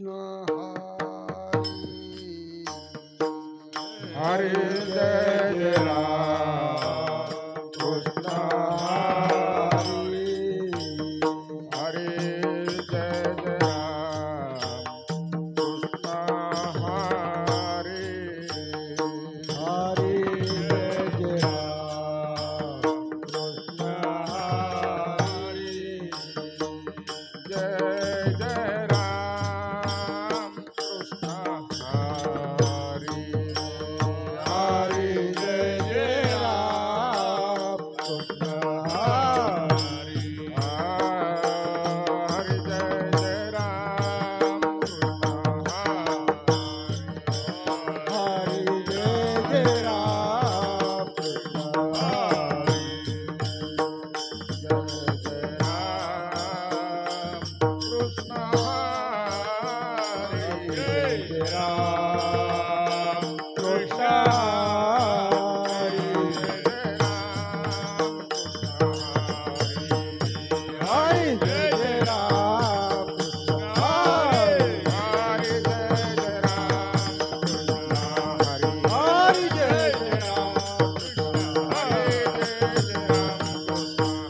कृष्ण हरी हरे जय जय राम कृष्ण हरे हरे जय जय राम कृष्ण हरे हरे जय जय राम कृष्ण हरी जय जय राम कृष्ण हरे हरे जय जय राम कृष्ण हरी हरे जय जय राम कृष्ण हरे जय जय राम कृष्ण हरी जय जय राम कृष्ण हरे जय जय राम कृष्ण हरी हरे जय जय राम कृष्ण हरी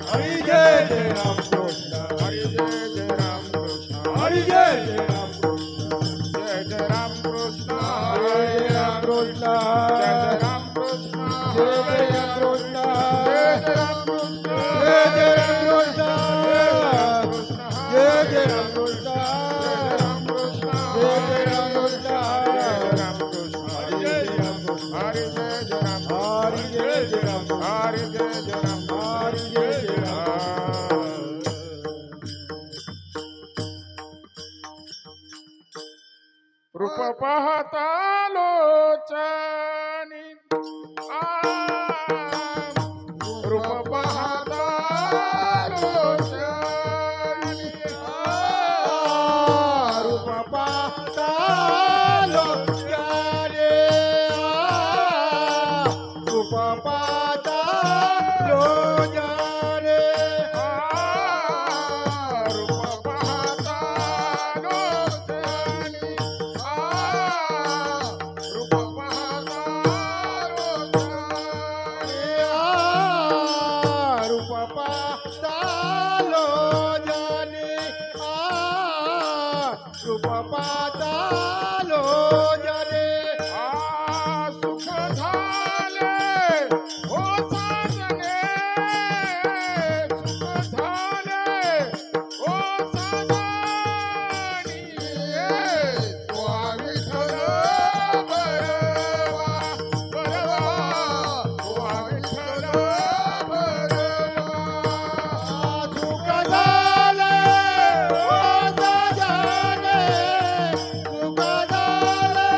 हरे जय जय राम कृष्ण हरे जय जय राम कृष्ण हरे जय जय राम कृष्ण जय जय राम कृष्ण हरे जय राम कृष्ण जय जय राम कृष्ण जय जय राम कृष्ण जय जय राम कृष्ण जय जय राम कृष्ण जय जय राम जय कृष्ण जय राम कृष्ण जय जय राम कृष्ण जय जय राम कृष्ण हरे जय जय राम कृष्ण हरे जय जय राम हरे जय जय राम कृष्ण हरे जय जय राम हरे जय जय राम रूप पाहता लोचनी रूप पाहता लोचनी रूप पाहता लोचनी रूप पाहता लोचनी रूप पाहता लोचनी रूप पाहता रूप पाहता लोचनी रूप पाहता लोचनी सुख झाले हो साजने सुख झाले हो साजनी तो विठ्ठल बरवा बरवा तो विठ्ठल बरवा सुख झाले हो साजने सुख झाले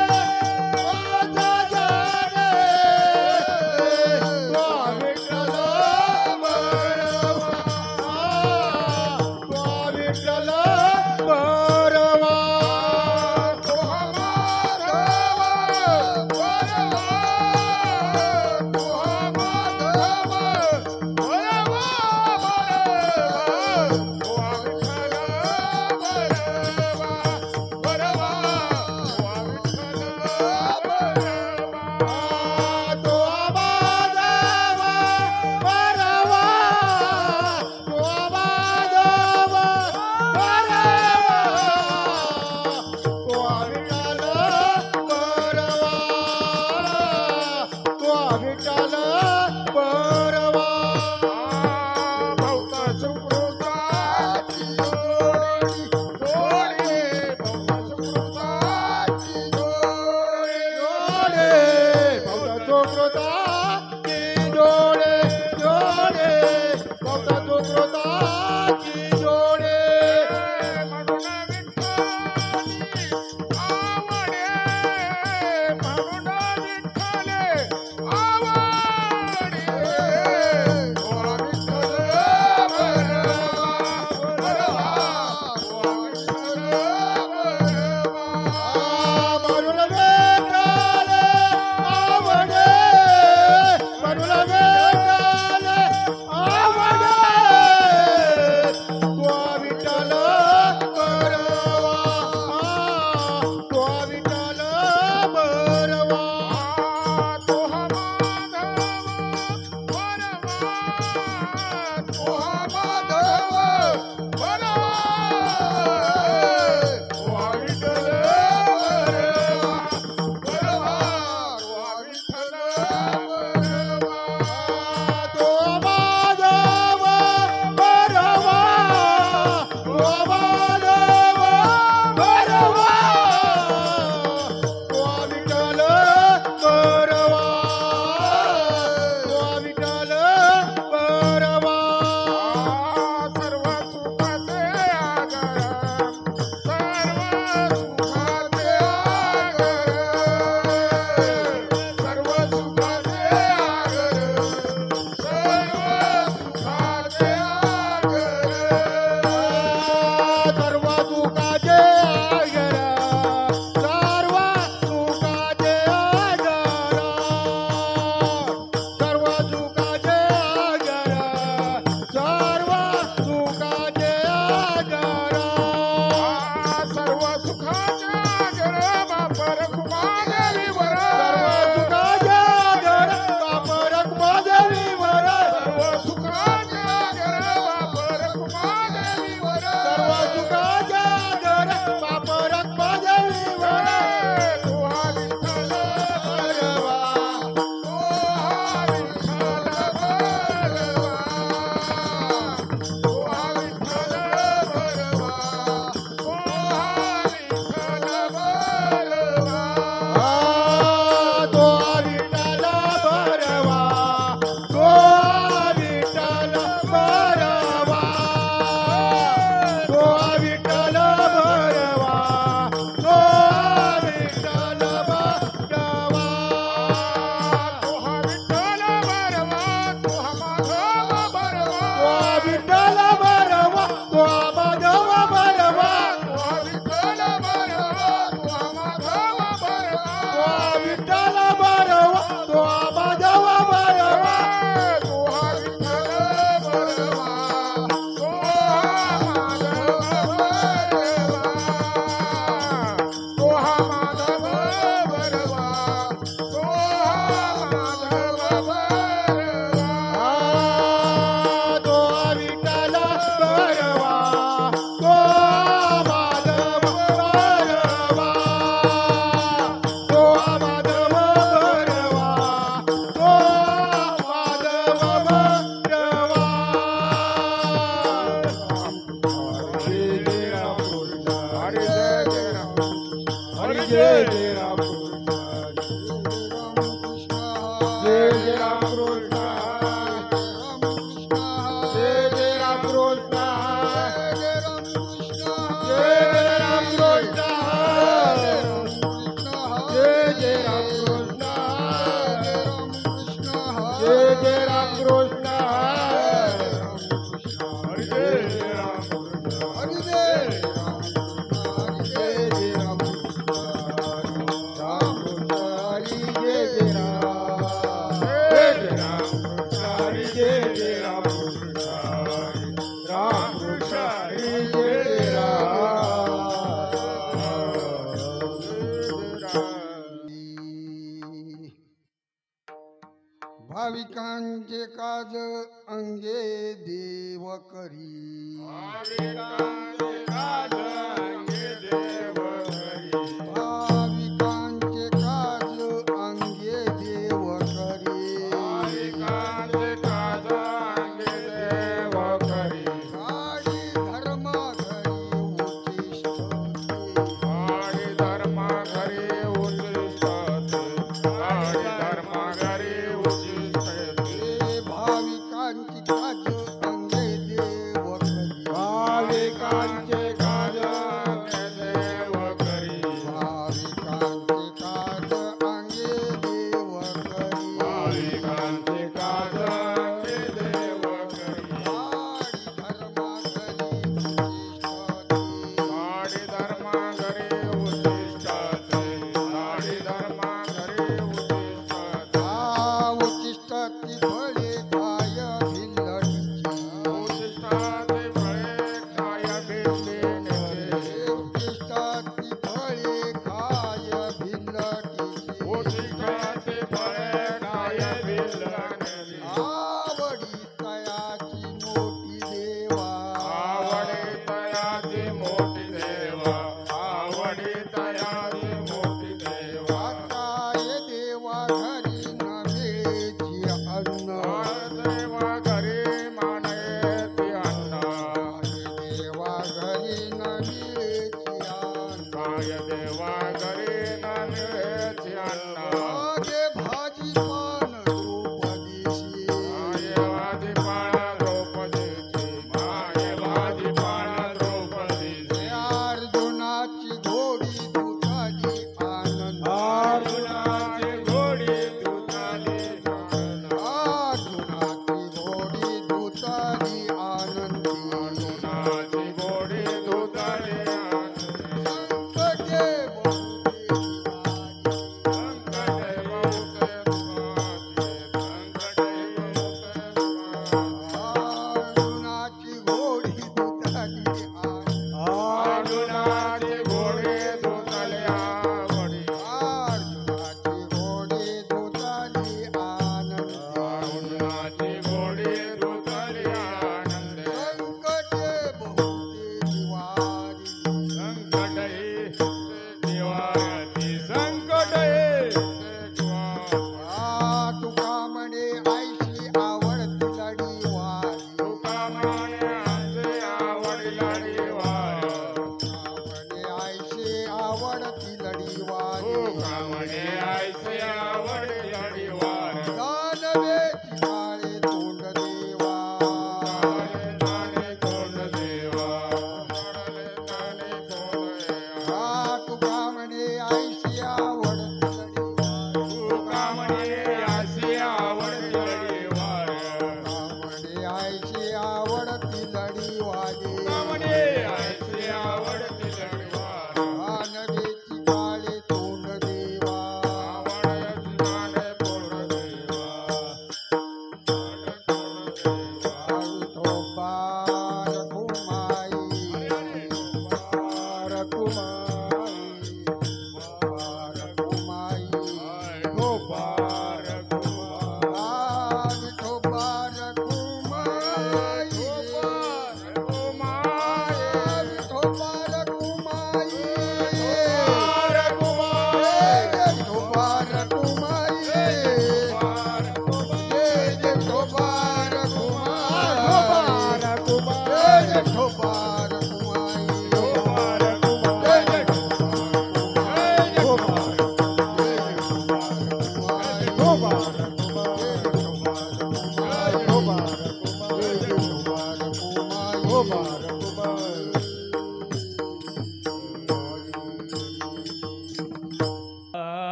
सर्व सुखाचे आगर सर्व सुखाचे आगर सर्व सुखाचे आगर सर्व सुखाचे आगर सर्व सुखाच्या गर बापर कुमादेवीवर सुखाचे आगर बापर कुमादेवीवर सर्व सुखाच्या गर बापर कुमादेवीवर सर्व सुखाचे आगर बापर कुमादेवीवर तुहा विठ्ठल भरवा तुहा विठ्ठल भरवा तुहा विठ्ठल भरवा तुहा विठ्ठल भरवा तो विठ्ठल भरवा तो विठ्ठल भरवा तो विठ्ठल भरवा तो विठ्ठल भरवा तुहा विठ्ठल भरवा तुहा माधव भरवा तो विठ्ठल भरवा तो माधव भरवा तुहा विठ्ठल भरवा तुहा माधव भरवा तो विठ्ठल भरवा तो माधव भरवा तुहा विठ्ठल भरवा तुहा माधव भरवा तुहा माधव भरवा तुहा माधव भरवा तो विठ्ठल भरवा तो माधव भरवा तो माधव भरवा तो माधव भरवा हरी जय जय राम जय जय राम कृष्ण जय जय राम कृष्ण जय जय राम कृष्ण जय जय राम कृष्ण जय जय राम कृष्ण हरी जय जय राम हरि जय जय जय राम राम कृष्ण हरि जय जय राम जय जय राम कृष्ण हरि जय जय राम कृष्ण राम कृष्ण हरि जय जय भाविकांचे काज अंगे देव करी भाविकांचे काज अंगे देव करी गाडी धर्म घरी उचिष्ट हे भाविकांची काज अंगे देव करी भाविकांचे काज भाविकांचे काज अंगे देव करी गाडी धर्म घरी उचिष्ट उचिष्ट ती फळे काय भिल्लटीची उचिष्ट ती फळे काय भिल्लटीची आवडी तयाची मोठी देवा काय देवा घरी न मिळेची अन्न देवा घरी न मिळेची अन्न माझे भाजी पान द्रौपदीशी अर्जुनाची घोडी दुधाली आनंद अर्जुनाची घोडी दुधाली आनंदी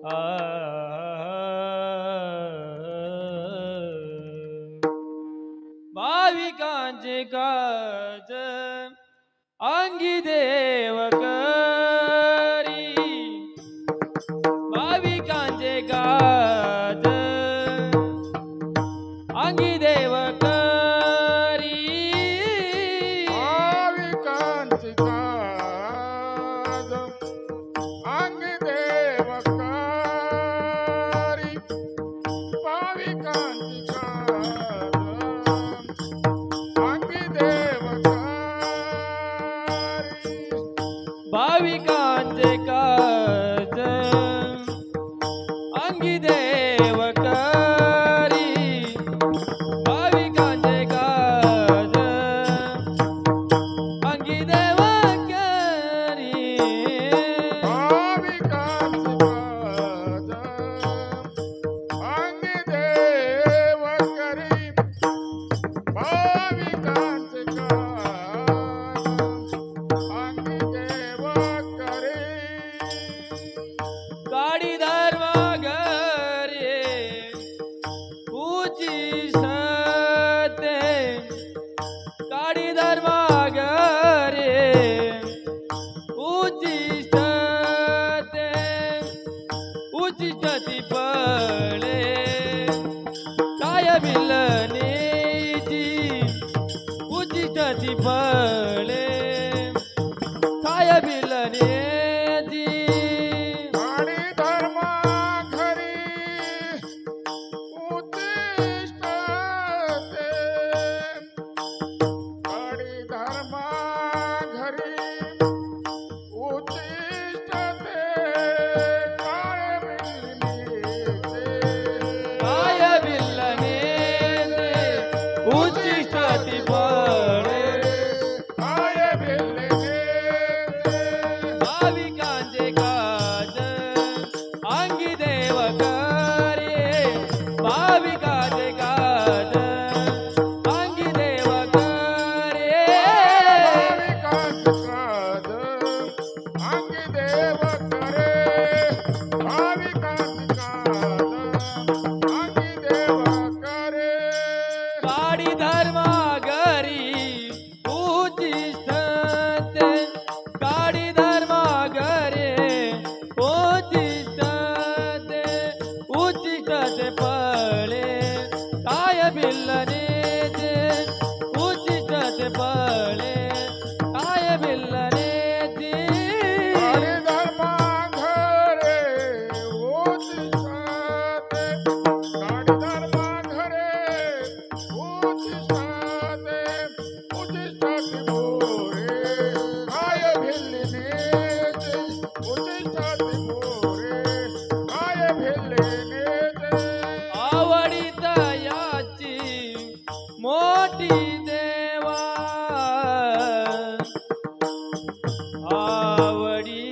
आ भाविकांचे काज अंगी देव करी भाविकांचे काज अंगी देव करी भाविकांची काज अंगी देव करी भाविकांची काज अंगी देव करी भाविकांचे काज अंगी देव करी भाविकांचे काज अंगी देव करी भाविकांची काज अंगी देव करी भाविकांची काज अंगी देव करी गाडी धर्मा घरे उचिष्टे गाडी धर्मा घरे उचिष्टे उचिष्टती पळे काय बिलनेची उचिष्टती पळे काय बिलनेची गाडी धर्मा घरी उद्दिष्टते गाडी धर्मा घरी उद्दिष्टते काय बिलनेचे काय बिलनेचे उचिष्टती पळे काय बिलनेचे भाविकांचे काज अंगी देव करे भाविकांचे काज अंगी देव करे भाविकांची काज अंगी देव करे भाविकांची काज अंगी देव करे गाडी धर्मा घरी उचिष्टते गाडी धर्मा घरे उचिष्टते उचिष्टते पळे काय बिलनेचे उचिष्टते पळे काय बिलनेचे गाडी धर्मा घरे उचिष्टते गाडी धर्मा घरे उचिष्टते उचिष्टते मोरे काय भिल्लेनेचे उचिष्टते मोरे काय भिल्लेनेचे आवडीत याची मोठी देवा आवडी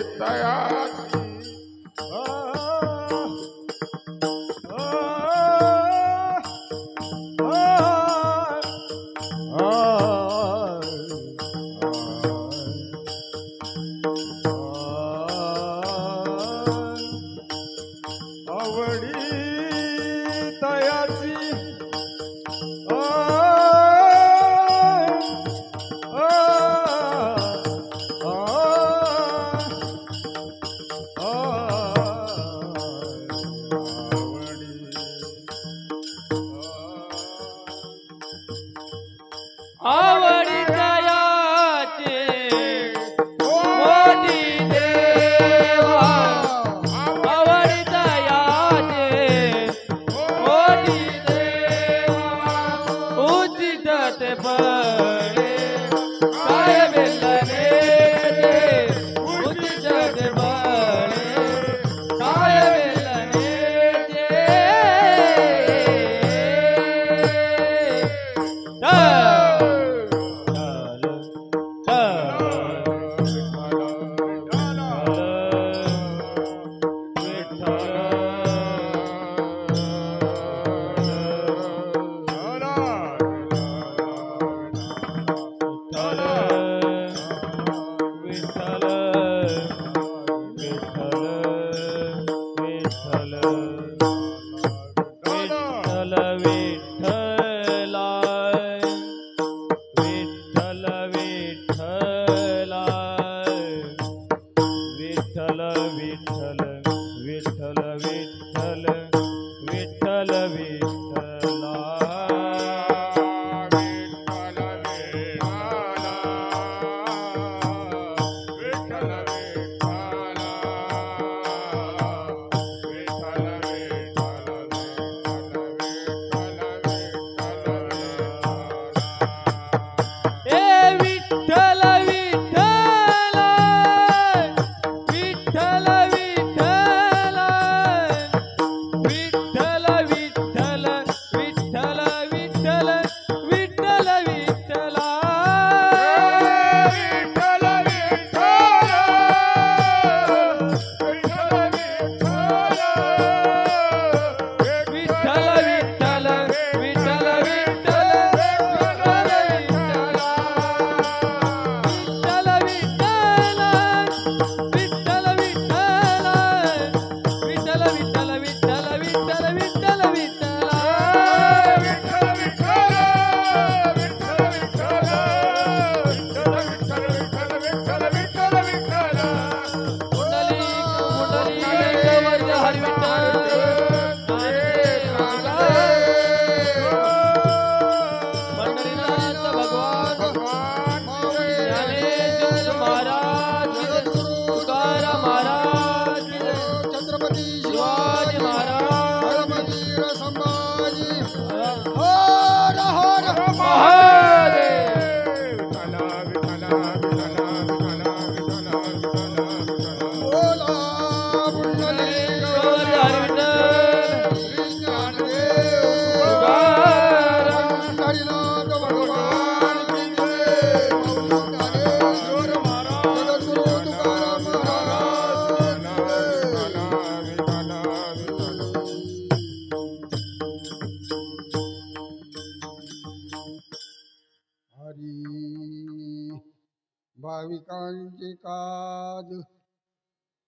तयाची आवडी तयाची आवडी तयाचे मोठी देवा आवडी तयाचे मोठी देवा उचित पडे काय बेलने दे उचित पडे काय बेलने दे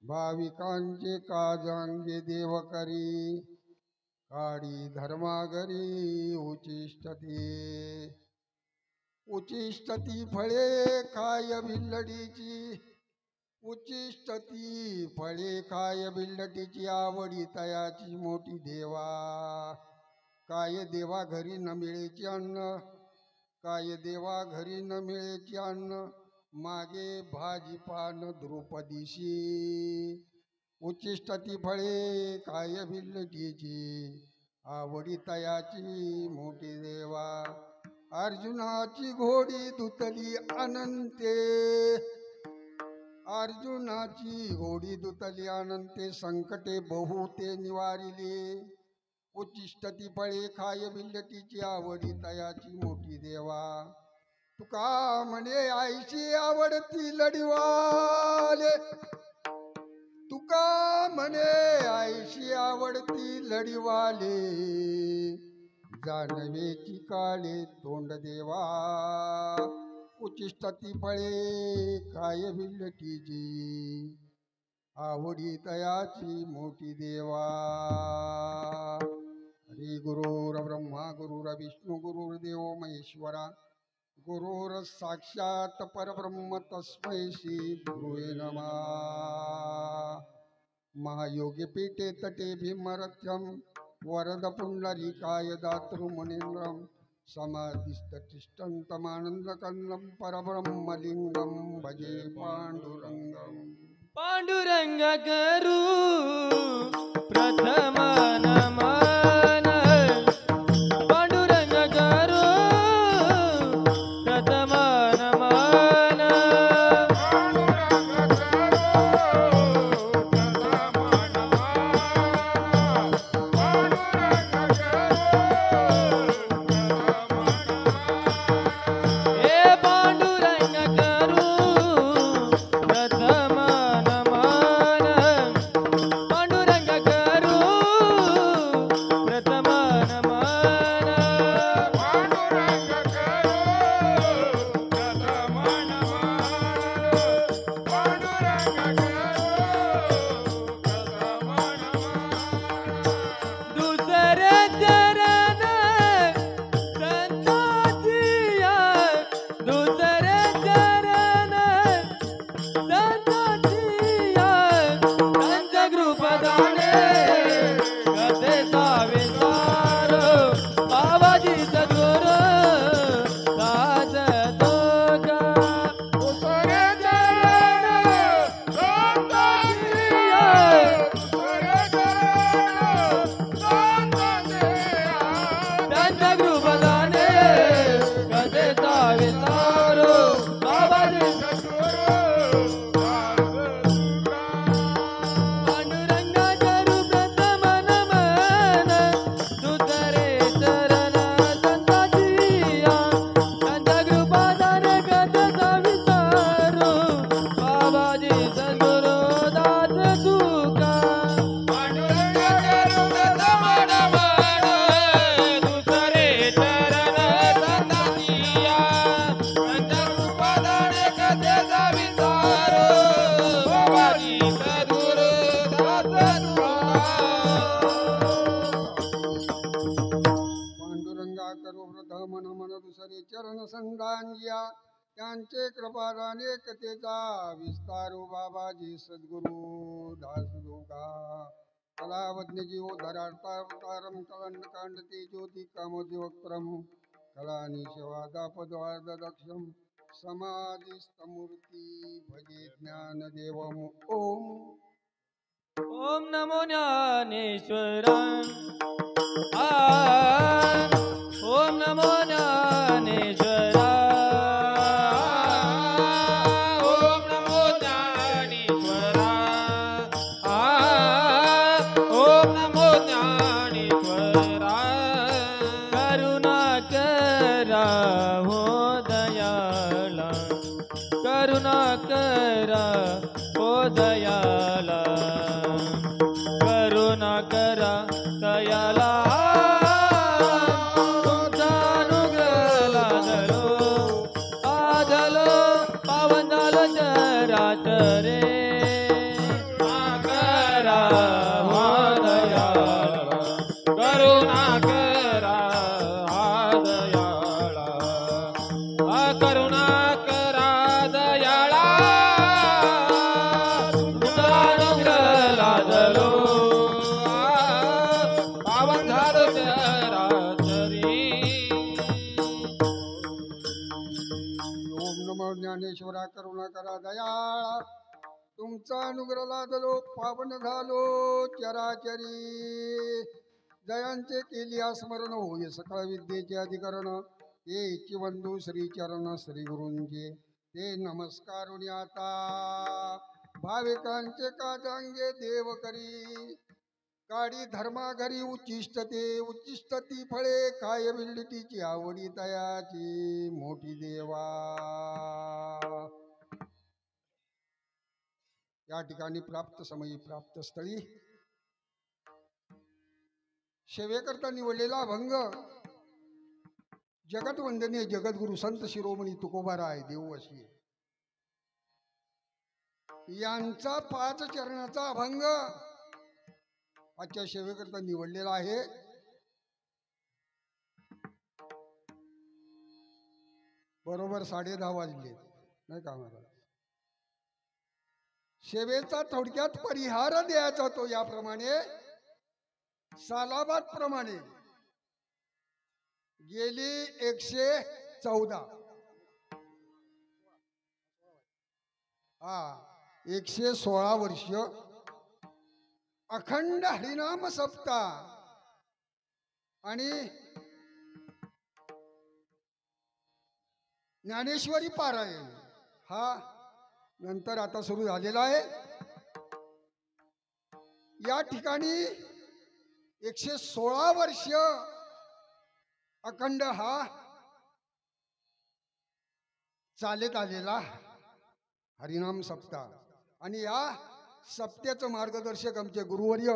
भाविकांचे काज अंगे देव करी काडी धर्मागरी उचिष्टती फळे काय भिल्लडीची उचिष्टती फळे काय भिल्लटीची आवडी तयाची मोठी देवा काय देवा घरी न मिळेची अन्न काय देवा घरी न मिळेची अन्न मागे भाजीपान द्रुपदीशी उचिष्टती फळे काय भिल्लटीची आवडी तयाची मोठी देवा अर्जुनाची घोडी दुतली अनंते अर्जुनाची घोडी दुतली अनंते संकटे बहु ते निवारिले उचिष्टती फळे खाय भिल्लटीची आवडी तयाची मोठी देवा तुका म्हणे आईची आवडती लढीवाले तुका म्हणे आईशी आवडती लढीवाले जानवेची काळे तोंड देवा उचिष्टाती फळे काय भिल्लटीची आवडी तयाची मोठी देवा हरी गुरुर ब्रह्मा गुरुर विष्णू गुरुर्देव महेश्वरा गुरुर साक्षात परब्रह्म तस्मै श्री गुरुवे नमः महायोगी पीठे तटे भीमरथ्यम वरद पुंडरीकाय दातृ मुनीन्द्रम समाधिष्ठिष्ठन्तमानन्दकन्दं परब्रह्मलिङ्गं भजे पाण्डुरङ्गम् पांडुरंग करू प्रथम नमन पांडुरंग करू प्रथम नमन हे पांडुरंग करू प्रथम नमन पांडुरंग करू प्रथम नमन दुसरे चरण संताजिया दुसरे चरण संताजिया संत कृपदाने कथेचा विस्तार बाबाजी सद्गुरु दास दोघा दुसरे चरण संताजिया संत कृपदाने कथेचा विस्तार बाबाजी पांडुरंग करू प्रथम नमन दुसरे चरण संताजिया संत कृपादाने कथेचा विस्तार बाबाजी सद्गुरु दास तुका पांडुरंग करू प्रथम नमन दुसरे चरण संताजिया संत कृपादाने कथेचा विस्तार बाबाजी सद्गुरु दास पांडुरंगा करू प्रथम नमन दुसरे चरण संदांजिया त्यांचे कृपादाने कथेचा विस्तारू बाबाजी सद्गुरु दास दोघा कलावज्ञ जीव धरार्तावतारम कलंडकांडते ज्योती कामोद्योक्त्रम कलानी शिवादापद्वार्द दक्षम समाधिस्तमूर्ती भजे ज्ञानदेवम ओम ओम नमो ज्ञानेश्वराय ओम नमो ज्ञानेश्वराय ओम नमो ज्ञानेश्वराय ओम नमो ज्ञानेश्वराय करुणा करा हो दयाला करुणा करा हो दयाला करुणा करा दयाला तुमचा अनुग्रह लादलो आदलो पावन झालो चराचरे करा हो दयाला करुणा करा हा दयाळा करुणा करा दयाळा तुमचा अनुग्रह लादलो पावन झालो चराचरी ओम नमो ज्ञानेश्वरा करुणा करा दयाळा तुमचा अनुग्रह लादलो पावन झालो चराचरी जयांचे केली स्मरण होय सकळ विद्येचे अधिकरण हे बंधू श्री चरण श्री गुरूंचे ते नमस्कारुनी आता भाविकांचे काजांगे देव करी काडी धर्मा घरी उच्चिष्ट ती फळे काय विल्लीटीची आवडी तयाची मोठी देवा या ठिकाणी प्राप्त समयी प्राप्त स्थळी सेवेकरता निवडलेला अभंग जगत वंदनीय जगद्गुरु संत शिरोमणी तुकोबाराय देववशी यांचा 5 चरणाचा अभंग आजच्या सेवेकरता निवडलेला आहे. बरोबर 10:30 वाजले नाही का महाराज. सेवेचा थोडक्यात परिहार द्यायचा तो याप्रमाणे सालाबाद प्रमाणे गेली 114 116 वर्ष अखंड हरिनाम सप्ताह आणि ज्ञानेश्वरी पारायण हा नंतर आता सुरू झालेला आहे. या ठिकाणी 116 वर्ष अखंड हा चालत आलेला हरिनाम सप्ताह आणि या सप्त्याचं मार्गदर्शक आमचे गुरुवर्य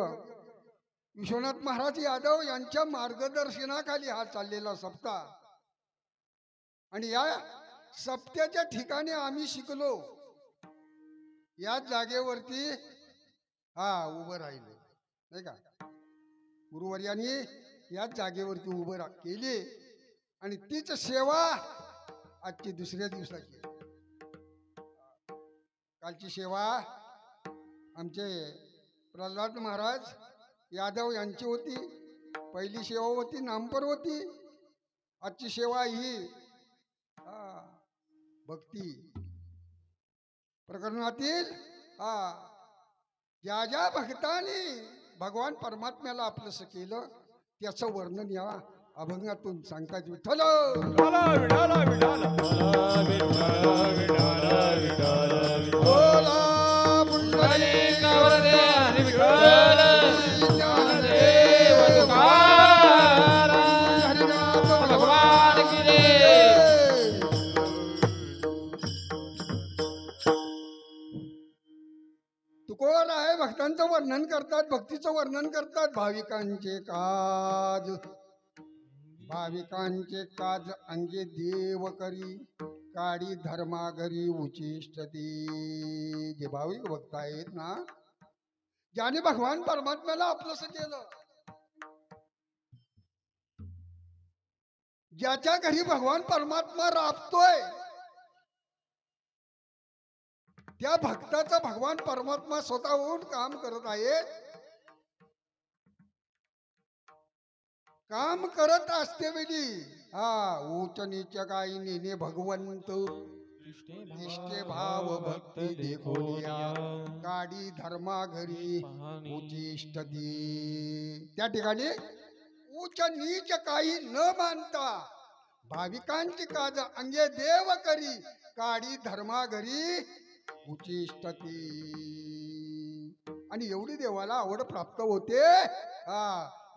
विश्वनाथ महाराज यादव यांच्या मार्गदर्शनाखाली हा चाललेला सप्ताह आणि या सप्त्याच्या ठिकाणी आम्ही शिकलो. या जागेवरती उभं राहिलो नाही का. गुरुवर्यांनी याच जागेवरती उभं केली आणि तीच सेवा आजची दुसऱ्या दिवसाची. कालची सेवा आमचे प्रल्हाद महाराज यादव यांची होती. पहिली सेवा होती नामपर होती. आजची सेवा ही भक्ती प्रकरणातील ज्या ज्या भक्तांनी भगवान परमात्म्याला आपलंसं केलं त्याचं वर्णन या अभंगातून सांगतात. विठ्ठल तुकोबार आहे भक्तांचं वर्णन करतात, भक्तीचं वर्णन करतात. भाविकांचे काज अंगे देव करी काडी धर्माघरी उचिष्टती. जे भाविक भक्त आहेत ना, ज्याने भगवान परमात्म्याला आपलंसं केलं, ज्याच्या घरी भगवान परमात्मा राबतोय त्या भक्ताचा भगवान परमात्मा स्वतःहून काम करत आहे. काम करत असते वेळी उच्च नीच काही नेने भगवंत निष्ठे भाव भक्ती देखोलिया काडी धर्मा घरी उचिष्टती. त्या ठिकाणी उच्च नीच काही न मानता भाविकांची काज अंगे देव करी काडी धर्मा घरी उचिष्टती. आणि एवढी देवाला आवड प्राप्त होते.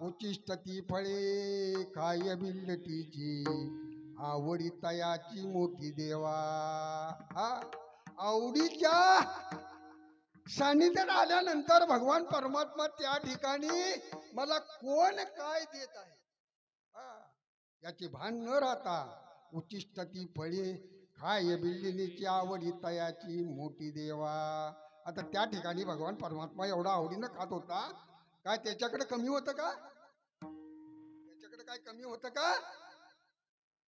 उचिष्टती फळे काय बिल्लटीची आवडी तयाची मोठी देवा. आवडीच्या सानिध्यात आल्यानंतर भगवान परमात्मा त्या ठिकाणी मला कोण काय देत आहे याचे भान न राहता उचिष्टती फळे काय बिल्लिनीची आवडी तयाची मोठी देवा. आता त्या ठिकाणी भगवान परमात्मा एवढा आवडीनं खात होता, काय त्याच्याकडे कमी होतं का? त्याच्याकडे काय कमी होतं का?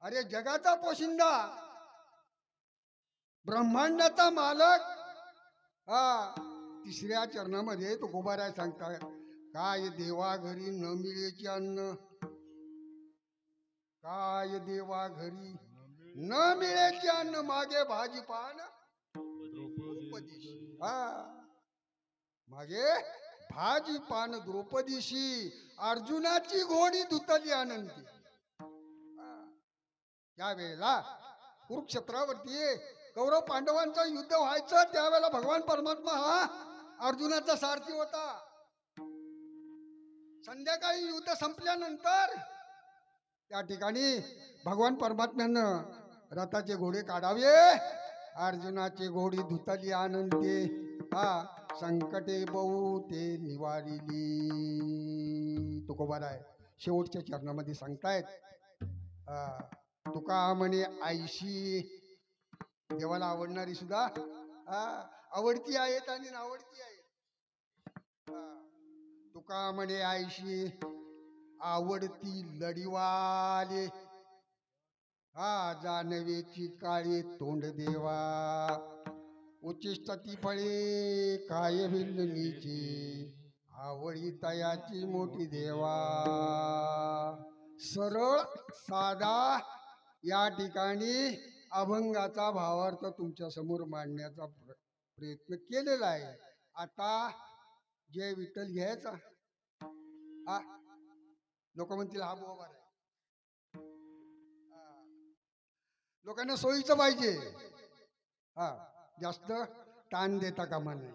अरे जगाचा पोशिंदा, ब्रह्मांडाचा मालक. तिसऱ्या चरणामध्ये तुकोबाराय सांगतात, काय देवा घरी न मिळेचे अन्न, काय देवा घरी न मिळेचे अन्न मागे भाजीपान द्रौपदीशी. मागे भाजीपान द्रौपदीशी अर्जुनाची घोडी धुतली आनंदी. त्यावेळेला कुरुक्षेत्रावरती कौरव पांडवांचं युद्ध व्हायचं, त्यावेळेला भगवान परमात्मा हा अर्जुनाचा सारथी होता. संध्याकाळी युद्ध संपल्यानंतर त्या ठिकाणी भगवान परमात्म्यानं रथाचे घोडे काढावे, अर्जुनाचे घोडी धुतली आनंदी. संकटे बहु ते निवारिली. तुकोबार आहे शेवटच्या चरणामध्ये सांगतायत. तुका म्हणे आईशी, देवाला आवडणारी सुद्धा आवडती आहेत आणि नावडती आहेत. तुका म्हणे आईशी आवडती लढीवाले, जानवेची काळे तोंड देवा. उच्चिष्ट ती फळे काय भिल्लनीची, आवडी तयाची मोठी देवा. सरळ साधा या ठिकाणी अभंगाचा भावार्थ तुमच्या समोर मांडण्याचा प्रयत्न केलेला आहे. आता जय विठ्ठल घ्यायचा. लोक म्हणतील हा बोबर आहे. लोकांना सोयीचं पाहिजे. जास्त ताण देता कामा नये,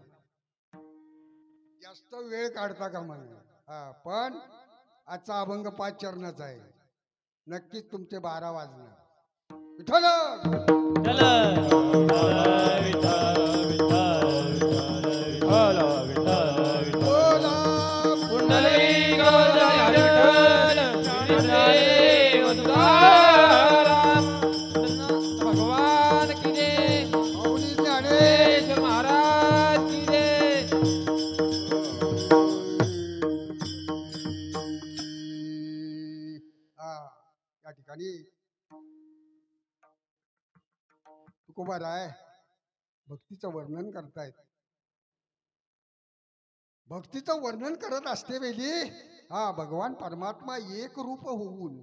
जास्त वेळ काढता कामा नये. पण आजचा अभंग 5 चरणाचा आहे. नक्कीच तुमचे 12 वाजणार. विठ्ठल भगवान की जय. माऊली ज्ञानेश्वर महाराज की जय. या ठिकाणी तुकोबाराय भक्तीचं वर्णन करतायत. भक्तीचं वर्णन करत असते वेळी भगवान परमात्मा एक रूप होऊन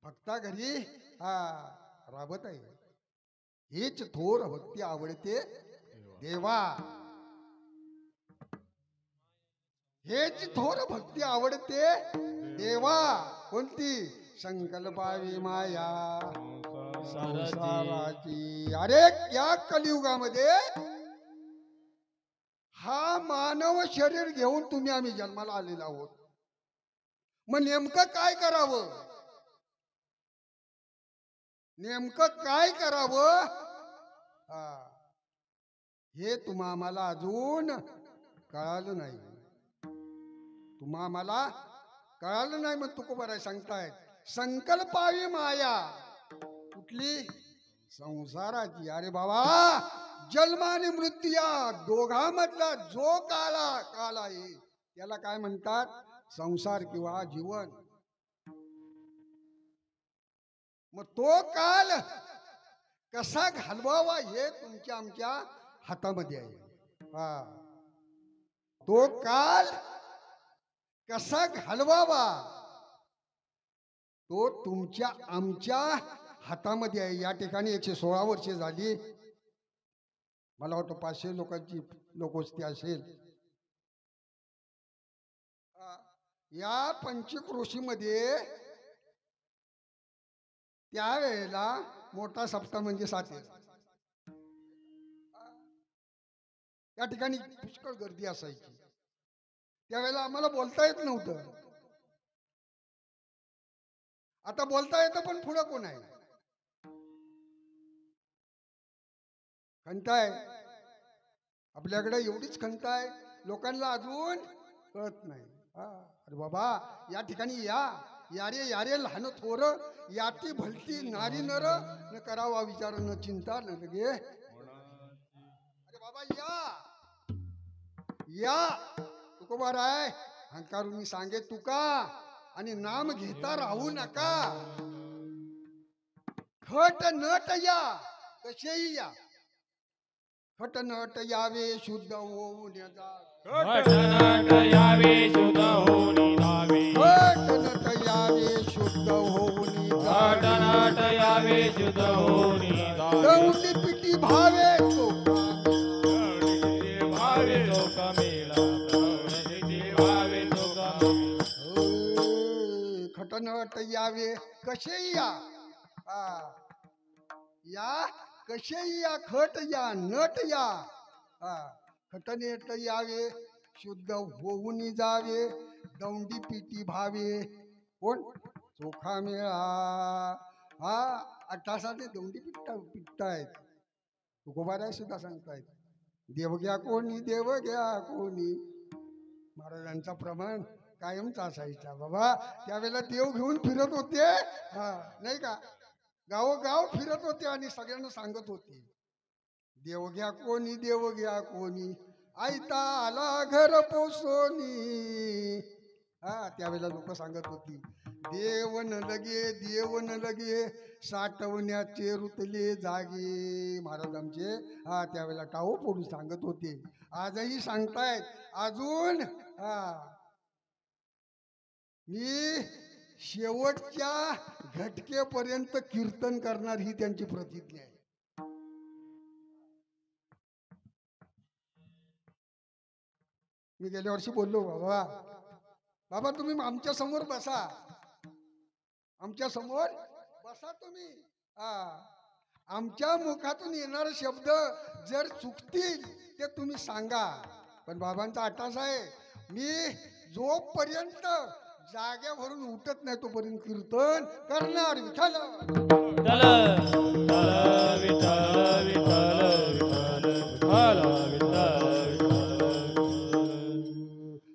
भक्ता घरी राबत आहे. हेच थोर भक्ती आवडते देवा. हेच थोर भक्ती आवडते देवा. कोणती? संकल्पावी माया संसाराची. अरे या कलियुगामध्ये हा मानव शरीर घेऊन तुम्ही आम्ही जन्माला आलेलो आहोत. मग नेमकं काय करावं? नेमकं काय करावं हे तुम्हा आम्हाला अजून कळालं नाही. तुम्हा आम्हाला कळालं नाही. मग तुकोबाराय सांगतायत संकल्पावी माया. कुठली? संसाराची. अरे बाबा जन्म आणि मृत्यू या दोघांमधला जो काल आहे त्याला काय म्हणतात? संसार किंवा जीवन. मग तो काल कसा घालवावा हे तुमच्या आमच्या हातामध्ये आहे. तो काल कसा घालवावा तो तुमच्या आमच्या हातामध्ये आहे. या ठिकाणी 116 वर्षे झाली. मला वाटतं 500 लोकांची लोकवस्ती असेल. या पंचक्रोशीमध्ये त्यावेळेला मोठा सप्ताह म्हणजे 7. या ठिकाणी पुष्कळ गर्दी असायची. त्यावेळेला आम्हाला बोलता येत नव्हतं. आता बोलता येतं पण पुढं कोण आहे? खंत आहे आपल्याकडे. एवढीच खंत आहे. लोकांना अजून कळत नाही. अरे बाबा या ठिकाणी यारे यारे लहान थोर याती भलती नारी नर न करावा विचार न चिंता न लगे. अरे बाबा या तुकोबाराय हंकारून सांगे तुका आणि नाम घेता राहू नका. खट नट या कसेही या. खट नट यावे शुद्ध होऊन जा. खट नट यावे शुद्ध होऊन जावे. खट नट यावे शुद्ध होऊन जा. खट नट यावे शुद्ध होऊन जावे. दौंडी पिटी भावे तो भावे तो कमेला. भावे तो कमेला. खटनट यावे कसेही या. कसेही या. खट या नट या. खटनेट यावे शुद्ध होऊन जावे. दौंडी पिटी भावे कोण? चोखा मेळा. 8 तासाने दौंडी पिटतायत. तुकोबाराय सुद्धा सांगतायत देव घ्या कोणी, देव घ्या कोणी. महाराजांचा प्रमाण कायमचा असायचा बाबा. त्यावेळेला देव घेऊन फिरत होते, हा नाही का, गावोगाव फिरत होते आणि सगळ्यांना सांगत होते, देव घ्या कोणी, देव घ्या कोणी, आयता आला घर पोसोनी. हा त्यावेळेला लोक सांगत होती, देव न लगे, देव न लगे, साठवण्याचे रुतले जागे. महाराज आमचे हा त्यावेळेला टाऊ फोडून सांगत होते. आजही सांगतायत अजून. हा मी शेवटच्या घटकेपर्यंत कीर्तन करणार ही त्यांची प्रतिज्ञा आहे. मी गेल्या वर्षी बोललो, बाबा बाबा तुम्ही आमच्या समोर बसा, आमच्या समोर बसा तुम्ही. आमच्या मुखातून येणारे शब्द जर चुकतील ते तुम्ही सांगा. पण बाबांचा अट्टास आहे, मी जोपर्यंत जाग्यावरून उठत नाही तोपर्यंत कीर्तन करणार. विठ्ठल विठ्ठल विठ्ठल विठ्ठल विठ्ठल विठ्ठल विठ्ठल.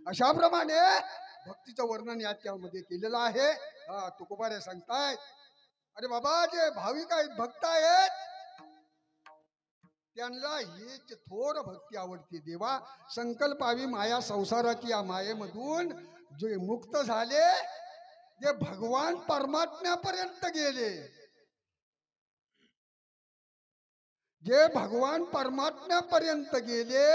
अशाप्रमाणे भक्तीचं वर्णन याच्यामध्ये केलेलं आहे. तुकोबारे सांगतायत, अरे बाबा जे भाविक आहेत, भक्त आहेत, त्यांना हीच थोर भक्ती आवडते. देवा संकल्पावी माया संसाराची, या मायेमधून जे मुक्त झाले, जे भगवान परमात्म्यापर्यंत गेले, जे भगवान परमात्म्यापर्यंत गेले,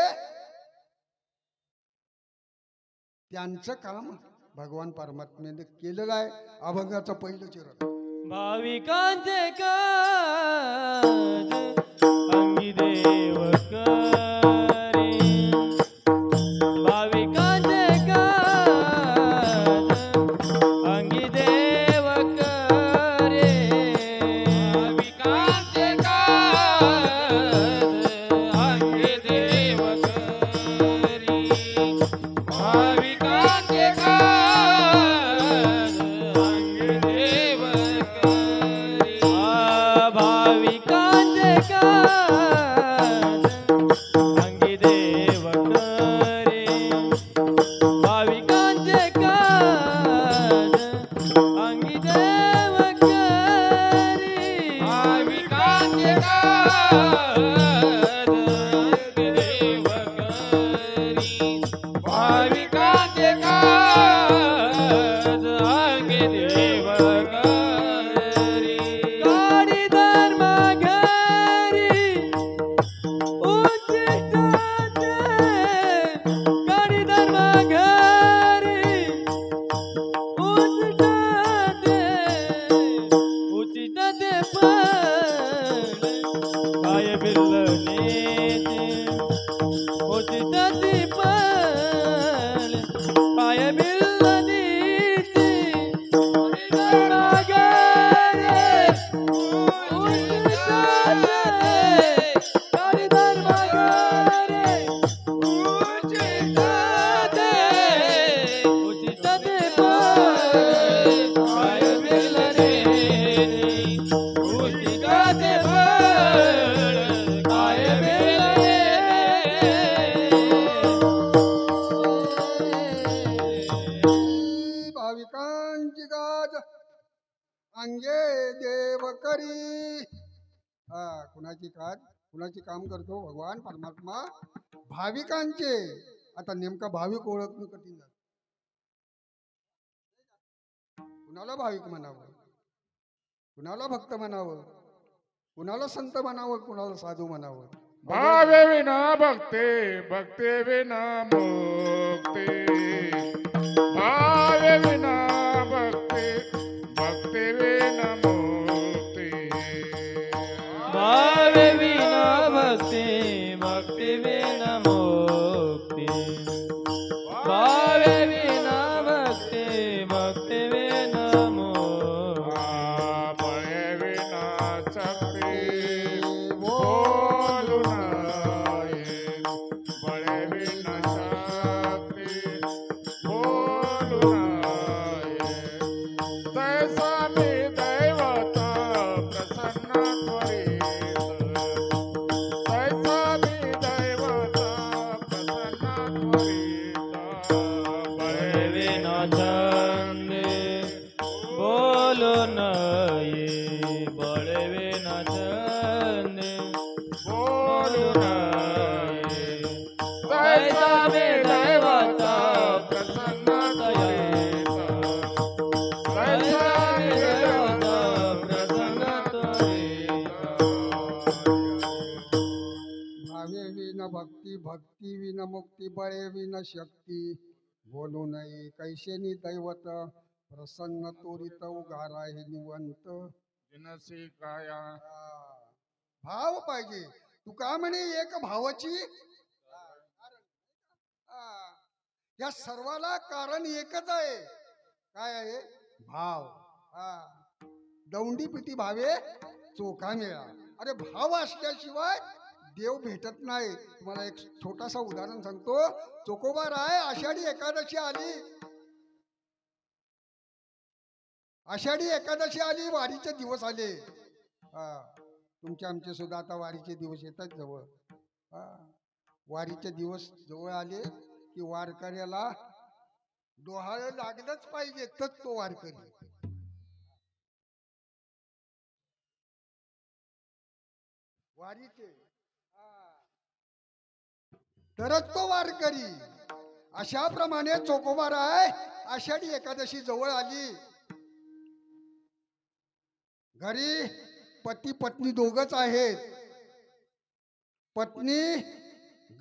त्यांचं काम भगवान परमात्म्याने केलेलं आहे. अभंगाचं पहिलं चरण, भाविकांचे काज अंगी देव करे, भाविकांचे काज अंगी देव करे, भाविकांचे काज अंगी देव करी, भाविकांचे काज अंगी देव करी. भाविकांचे काज अंगी देव करे, भाविकांचे काज अंगी देव करी, भाविकांचे काज अंगी देव करी, भाविकांचे काज अंगी देव करी. गाडी धर्म घरी उचिष्टाचे, गाडी धर्म घरी उचिष्टाचे, उचिष्टाचे पण काय बिल्लनेचे, उचिष्टाचे पण काय बिल्लनेचे. गाडी धर्म घरी उचिष्टाचे, उचिष्टाचे पण काय बिल्लनेचे, उचिष्टाचे पण काय भाविकांची गाज अंगे देव करी. कुणाची काज, कुणाची काम करतो भगवान परमात्मा? भाविकांचे. आता नेमका भाविक ओळखणं कठीण झालं. कुणाला भाविक म्हणावं, कुणाला भक्त म्हणावं, कुणाला संत म्हणावं, कुणाला साधू म्हणावं? भावे विना भक्ते, भक्ते विना मुक्ते, भावे विना भक्ते, भक्ते विना मुक्ते, भावे विना भक्ती, भक्ती विना मुक्ती, भावे विना भक्ती, भक्ती विना मुक्ती, बळे विना शक्ती बोलू नये, बळे विना शक्ती बोलू नये. तैसा मी दैवत प्रसन्न त्वरित, तैसा तैसा मे दैवत प्रसन्न त्वरित तैसा मे दैवत दैवत प्रसन्न त्वरित भावे विन भक्ती भक्ती विन मुक्ती बळे विन शक्ती बोलू नये कैसेनी दैवत प्रसन्न तोरित उगारा हे निवंत जिनसी काया भाव पाहिजे. तुका म्हणे एक भावाची या सर्वाला कारण एकच आहे. काय आहे? भाव. दौंडी पिटी भावे चोखा मिळा. अरे भाव असल्याशिवाय देव भेटत नाही. तुम्हाला एक छोटासा उदाहरण सांगतो. चोकोबा राय आषाढी एकादशी आली. आषाढी एकादशी आली, वारीचे दिवस आले. तुमचे आमचे सुद्धा आता वारीचे दिवस येतात जवळ. वारीचे दिवस जवळ आले की वारकऱ्याला डोहाळ लागलंच पाहिजे तर तो वारकरी. वारीचे तरच तो वारकरी. अशा प्रमाणे चोकोबा राय आषाढी एकादशी जवळ आली. घरी पती पत्नी दोघच आहेत. पत्नी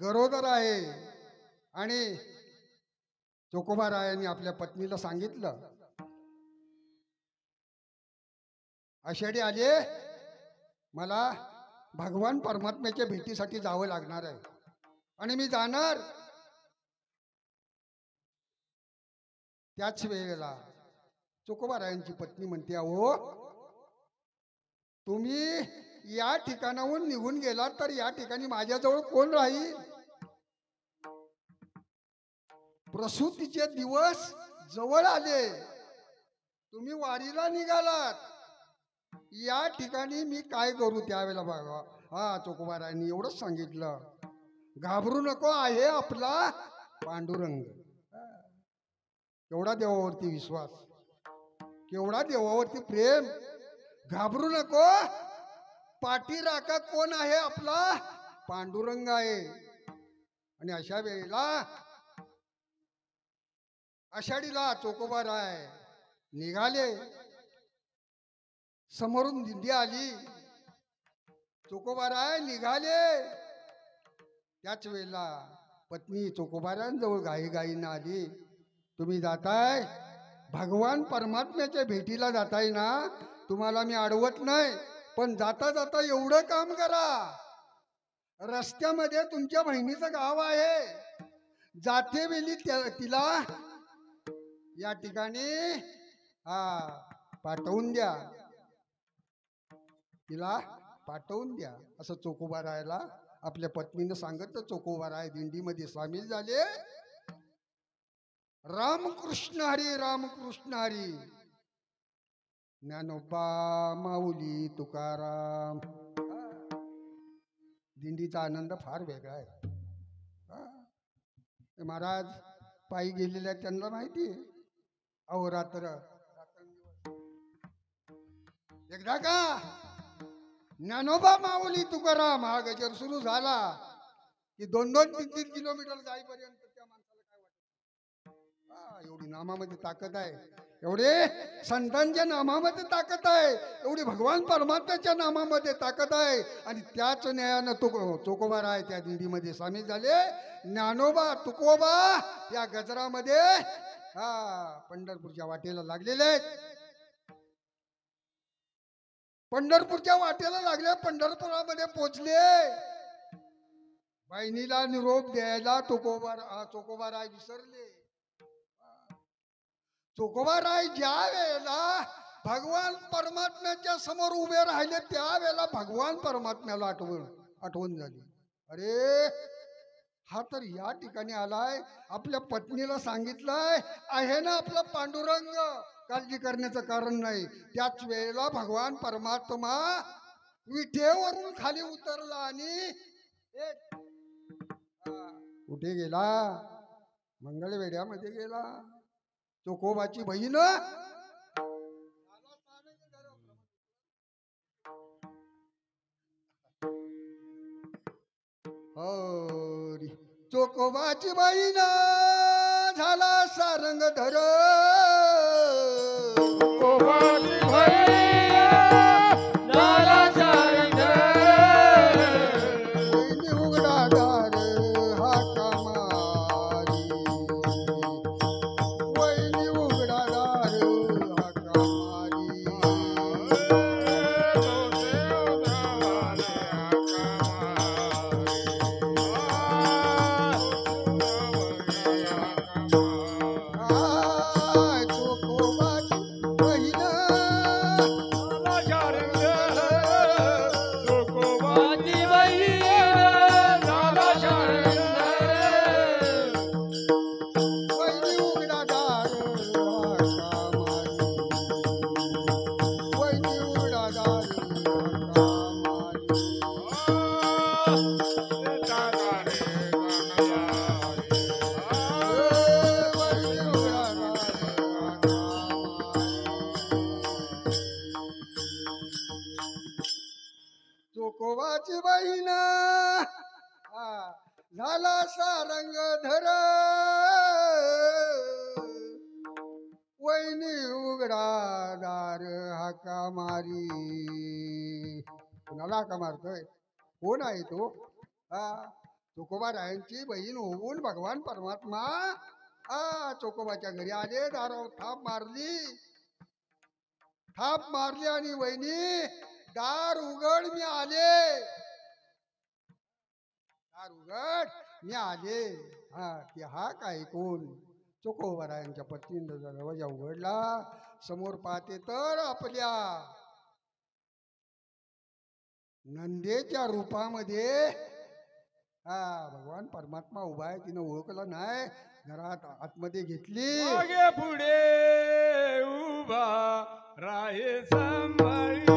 गरोदर आहे आणि चोकोबा रायांनी आपल्या पत्नीला सांगितलं, आषाढी आले, मला भगवान परमात्म्याच्या भेटीसाठी जावं लागणार आहे आणि मी जाणार. त्याच वेळेला चोकोबा रायांची पत्नी म्हणते, अहो तुम्ही या ठिकाणाहून निघून गेलात तर या ठिकाणी माझ्याजवळ कोण राहील? प्रसूतीचे दिवस जवळ आले, तुम्ही वारीला निघालात, या ठिकाणी मी काय करू? त्यावेळेला बघा चोकोबा रायांनी एवढंच सांगितलं, घाबरू नको, आहे आपला पांडुरंग. केवढा देवावरती विश्वास, केवढा देवावरती प्रेम. घाबरू नको, पाठीराखा कोण आहे? आपला पांडुरंग आहे. आणि अशा वेळेला आषाढीला चोकोबा राय निघाले. समोरून दिंडी आली, चोकोबा राय निघाले. त्याच वेळेला पत्नी चोकोबा रायांजवळ घाईघाईनं आली, तुम्ही जाताय भगवान परमात्म्याच्या भेटीला जाताय ना, तुम्हाला मी अडवत नाही, पण जाता जाता एवढं काम करा, रस्त्यामध्ये तुमच्या बहिणीचं गाव आहे, जाते वेळी तिला या ठिकाणी पाठवून द्या, तिला पाठवून द्या, असं चोकोबा रायला आपल्या पत्नीनं सांगितलं. चोकोबा राय दिंडीमध्ये सामील झाले. रामकृष्ण हरी, रामकृष्ण हरी. ज्ञानोबा माऊली तुकाराम. दिंडीचा आनंद फार वेगळा आहे. महाराज पायी गेलेल्या त्यांना माहिती आहे. अहोरात्र एकदा का ज्ञानोबा माऊली तुकाराम हा गजर सुरू झाला की 2-2, 3-3 किलोमीटर जाईपर्यंत त्या माणसाला काय वाटत? एवढी नामामध्ये ताकद आहे, एवढे संतांच्या नामामध्ये ताकद आहे, एवढी भगवान परमात्म्याच्या नामामध्ये ताकद आहे. आणि त्याच न्यायानं चोकोबा राय त्या दिंडीमध्ये सामील झाले. ज्ञानोबा तुकोबा या गजरामध्ये पंढरपूरच्या वाटेला लागलेले आहेत. पंढरपूरच्या वाटेला लागले, पंढरपुरामध्ये पोचले. बहिणीला निरोप द्यायला चोकोबा राय विसरले. चोकोबा राय ज्या वेळेला भगवान परमात्म्याच्या समोर उभे राहिले त्यावेळेला भगवान परमात्म्याला आठवण झाली. अरे हा तर या ठिकाणी आलाय, आपल्या पत्नीला सांगितलंय आहे ना आपला पांडुरंग, काळजी करण्याचं कारण नाही. त्याच वेळेला भगवान परमात्मा विठेवरून खाली उतरला आणि कुठे गेला? मंगळवेढ्यामध्ये गेला. चोकोबाची बहीण हरी. चोखोबाची बहीण झाला सारंग धर कोबाची भैया झाला सारंगधर. वहिनी उघडा दार हाका मारी वहिनी उघडा दार हाका मारी आय चोखोबाची बहीण माझी बहीण झाला सारंगधर. वहिनी उघडा दार हाका मारी वहिनी उघडा दार हाका मारी चोखोबाची बहीण झाला सारंग धर वहिनी उघडा दार हाका मारी कुणाला हाका मारतोय कोण आहे तो चोखोबा रायांची बहीण होऊन भगवान परमात्मा चोखोबाच्या घरी आले दारावर थाप मारली आणि वहिनी दार उघड मी आले दार उघड मी आले ते हा काय कोण चोखोबारायांच्या पत्नीनं दरवाजा उघडला समोर पाहते तर आपल्या नंदेच्या रूपामध्ये भगवान परमात्मा उभा आहे तिनं ओळखलं नाही घरात आतमध्ये घेतली मागे पुढे उभा राहे सांभाळीत.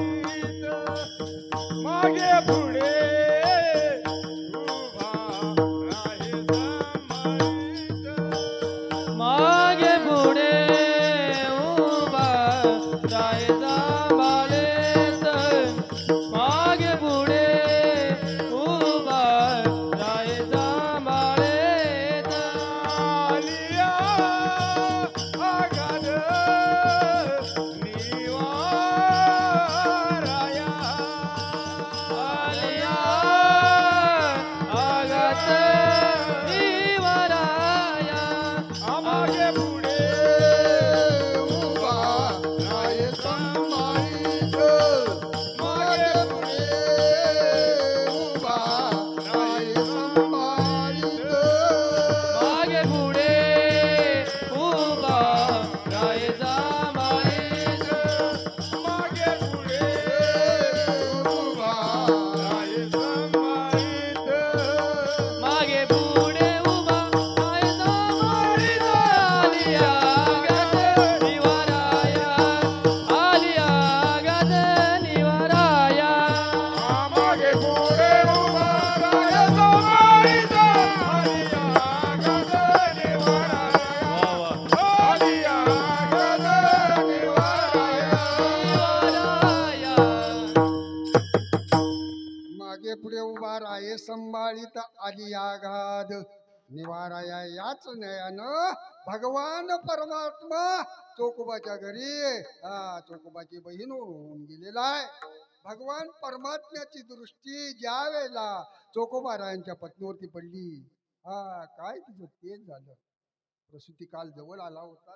मागे पुढे उभा राहे सांभाळीत. मागे पुढे उभा राहायचा बालेत. मागे पुढे उभा राहायचा बालेत. आलिया आगाध निवाराया. आलिया आगात निवाराया. मागे पुढे उभा राहे संभाळीत मागे पुढे उभा राहे संभाळीत मागे पुढे उभा राहायचा बालेत. मागे पुढे उभा राहे सांभाळीत. मागे पुढे उभा राहायचा बालेत. आलिया गत निवाराया. आलिया गत निवाराया. मागे पुढे उभा राहे सांभाळीत. आलिया गज निवाराया. वा वा. आलिया गज निवाराया. निवाराया. मागे पुढे उभा राहे संभाळीत आली आघाद निवाराया याच न्यायानं भगवान परमात्मा चोखोबाच्या घरी चोखोबाची बहीण होऊन गेलेला आहे भगवान परमात्म्याची दृष्टी ज्या वेळेला चोखोबारायांच्या पत्नीवरती पडली काय तिचं तेच झालं प्रसूती काल जवळ आला होता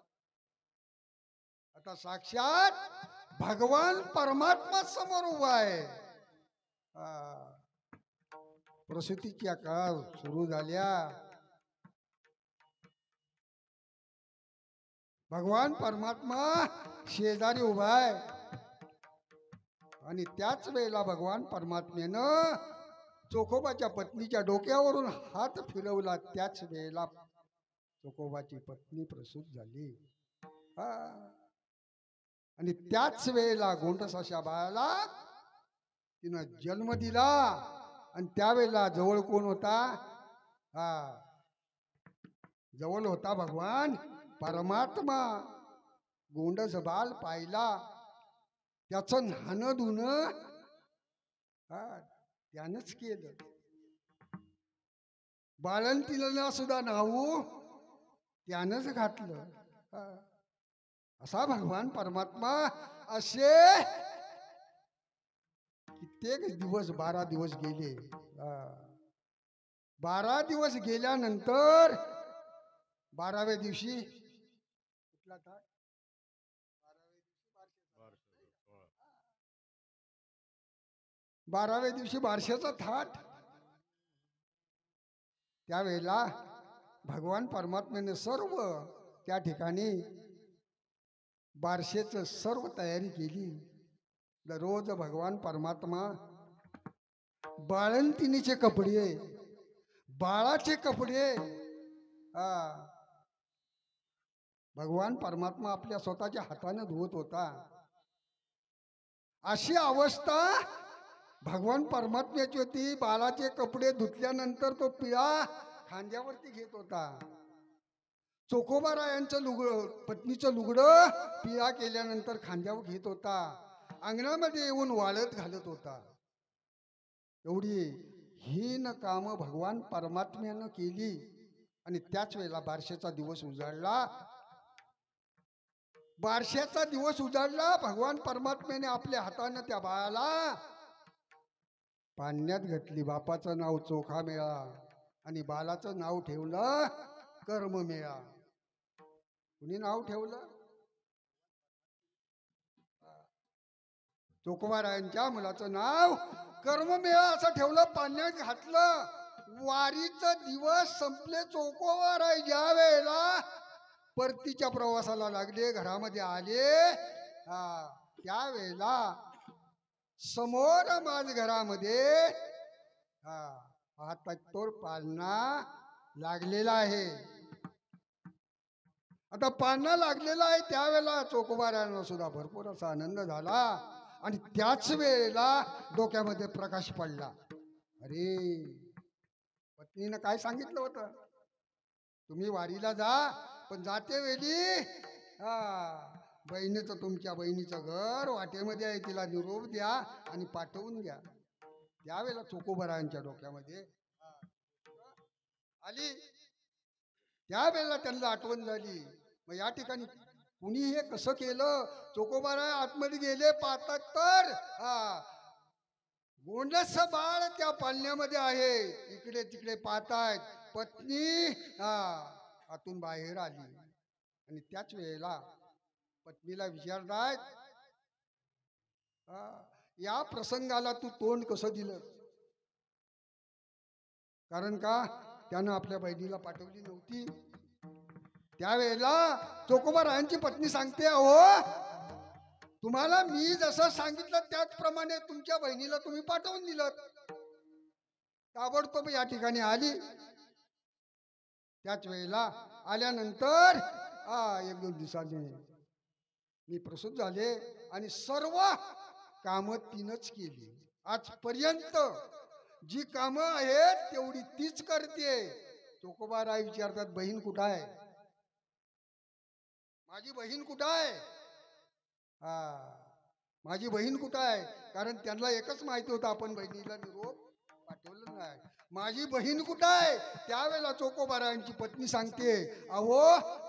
आता साक्षात भगवान परमात्मा समोर उभा आहे प्रसूतीच्या काळ सुरू झाल्या भगवान परमात्मा शेजारी उभा आहे आणि त्याच वेळेला भगवान परमात्म्यानं चोखोबाच्या पत्नीच्या डोक्यावरून हात फिरवला त्याच वेळेला चोखोबाची पत्नी प्रसूत झाली आणि त्याच वेळेला गोंडसाच्या बाळाला तिनं जन्म दिला आणि त्यावेळेला जवळ कोण होता जवळ होता भगवान परमात्मा गोंडस बाल पाहिला त्याचं न्हाणं धुणं त्यानंच केलं बाळंतीला सुद्धा नाव त्यानंच घातलं. हा. असा भगवान परमात्मा असे कित्येक दिवस 12 दिवस गेले. 12 दिवस गेल्यानंतर 12व्या दिवशी कुठला थाट? 12व्या दिवशी बारशाचा थाट. त्यावेळेला भगवान परमात्म्याने सर्व त्या ठिकाणी बारशेचं सर्व तयारी केली. दररोज भगवान परमात्मा बाळंतिणीचे कपडे, बाळाचे कपडे भगवान परमात्मा आपल्या स्वतःच्या हाताने धुवत होता. अशी अवस्था भगवान परमात्म्याची होती. बाळाचे कपडे धुतल्यानंतर तो पिळा खांद्यावरती घेत होता. चोखोबारायांचं लुगडं, पत्नीचं लुगडं पिळा केल्यानंतर खांद्यावर घेत होता. अंगणामध्ये येऊन वाळत घालत होता. एवढी हीन काम भगवान परमात्म्यानं केली. आणि त्याच वेळेला बारशेचा दिवस उजाडला. बारशाचा दिवस उजाडला. भगवान परमात्म्याने आपल्या हाताने त्या बाळाला पाण्यात घातली. बापाचं नाव चोखा मेळा आणि बालाचं नाव ठेवलं कर्म मेळा. कुणी नाव ठेवलं? चोखोबारायांच्या मुलाचं नाव कर्ममेळा असं ठेवलं. पाण्यात घातलं. वारीचं दिवस संपले. चोखोबाराय ज्या वेळेला परतीच्या प्रवासाला लागले, घरामध्ये आले, त्यावेळेला समोर माझ घरामध्ये आता तोर पाळणा लागलेला आहे. आता पाळणा लागलेला आहे. त्यावेळेला चोखोबारायांना सुद्धा भरपूर असा आनंद झाला. आणि त्याच वेळेला डोक्यामध्ये प्रकाश पडला. अरे, पत्नीनं काय सांगितलं होतं? तुम्ही वारीला जा, पण जाते वेळी बहिणीचं, तुमच्या बहिणीचं घर वाटेमध्ये आहे, तिला निरोप द्या आणि पाठवून द्या. त्यावेळेला चोखोबारायांच्या डोक्यामध्ये आली. त्यावेळेला त्यांना आठवण झाली. मग या ठिकाणी कुणी हे कसं केलं? चोखोबाराय आतमध्ये गेले, पाहतात तर गोंडस बाळ त्या पाळण्यामध्ये आहे. इकडे तिकडे पाहतायत. पत्नी आतून बाहेर आली. आणि त्याच वेळेला पत्नीला विचारतायत, या प्रसंगाला तू तोंड कसं दिलं? कारण का त्यानं आपल्या बहिणीला पाठवली नव्हती. त्यावेळेला चोखोबारायांची पत्नी सांगते, अहो, तुम्हाला मी जसं सांगितलं त्याचप्रमाणे तुमच्या बहिणीला तुम्ही पाठवून दिलं. ताबडतोब या ठिकाणी आली. त्याच वेळेला आल्यानंतर 1-2 दिवसांनी मी प्रसूत झाले आणि सर्व कामं तिनंच केली. आजपर्यंत जी कामं आहेत तेवढी तीच करते. चोखोबाराय विचारतात, बहीण कुठं आहे? माझी बहीण कुठं आहे? माझी बहीण कुठं आहे? कारण त्यांना एकच माहिती होतं, आपण बहिणीला निरोप पाठवलं नाही. माझी बहीण कुठं आहे? त्यावेळेला चोखोबारायांची पत्नी सांगते, अहो,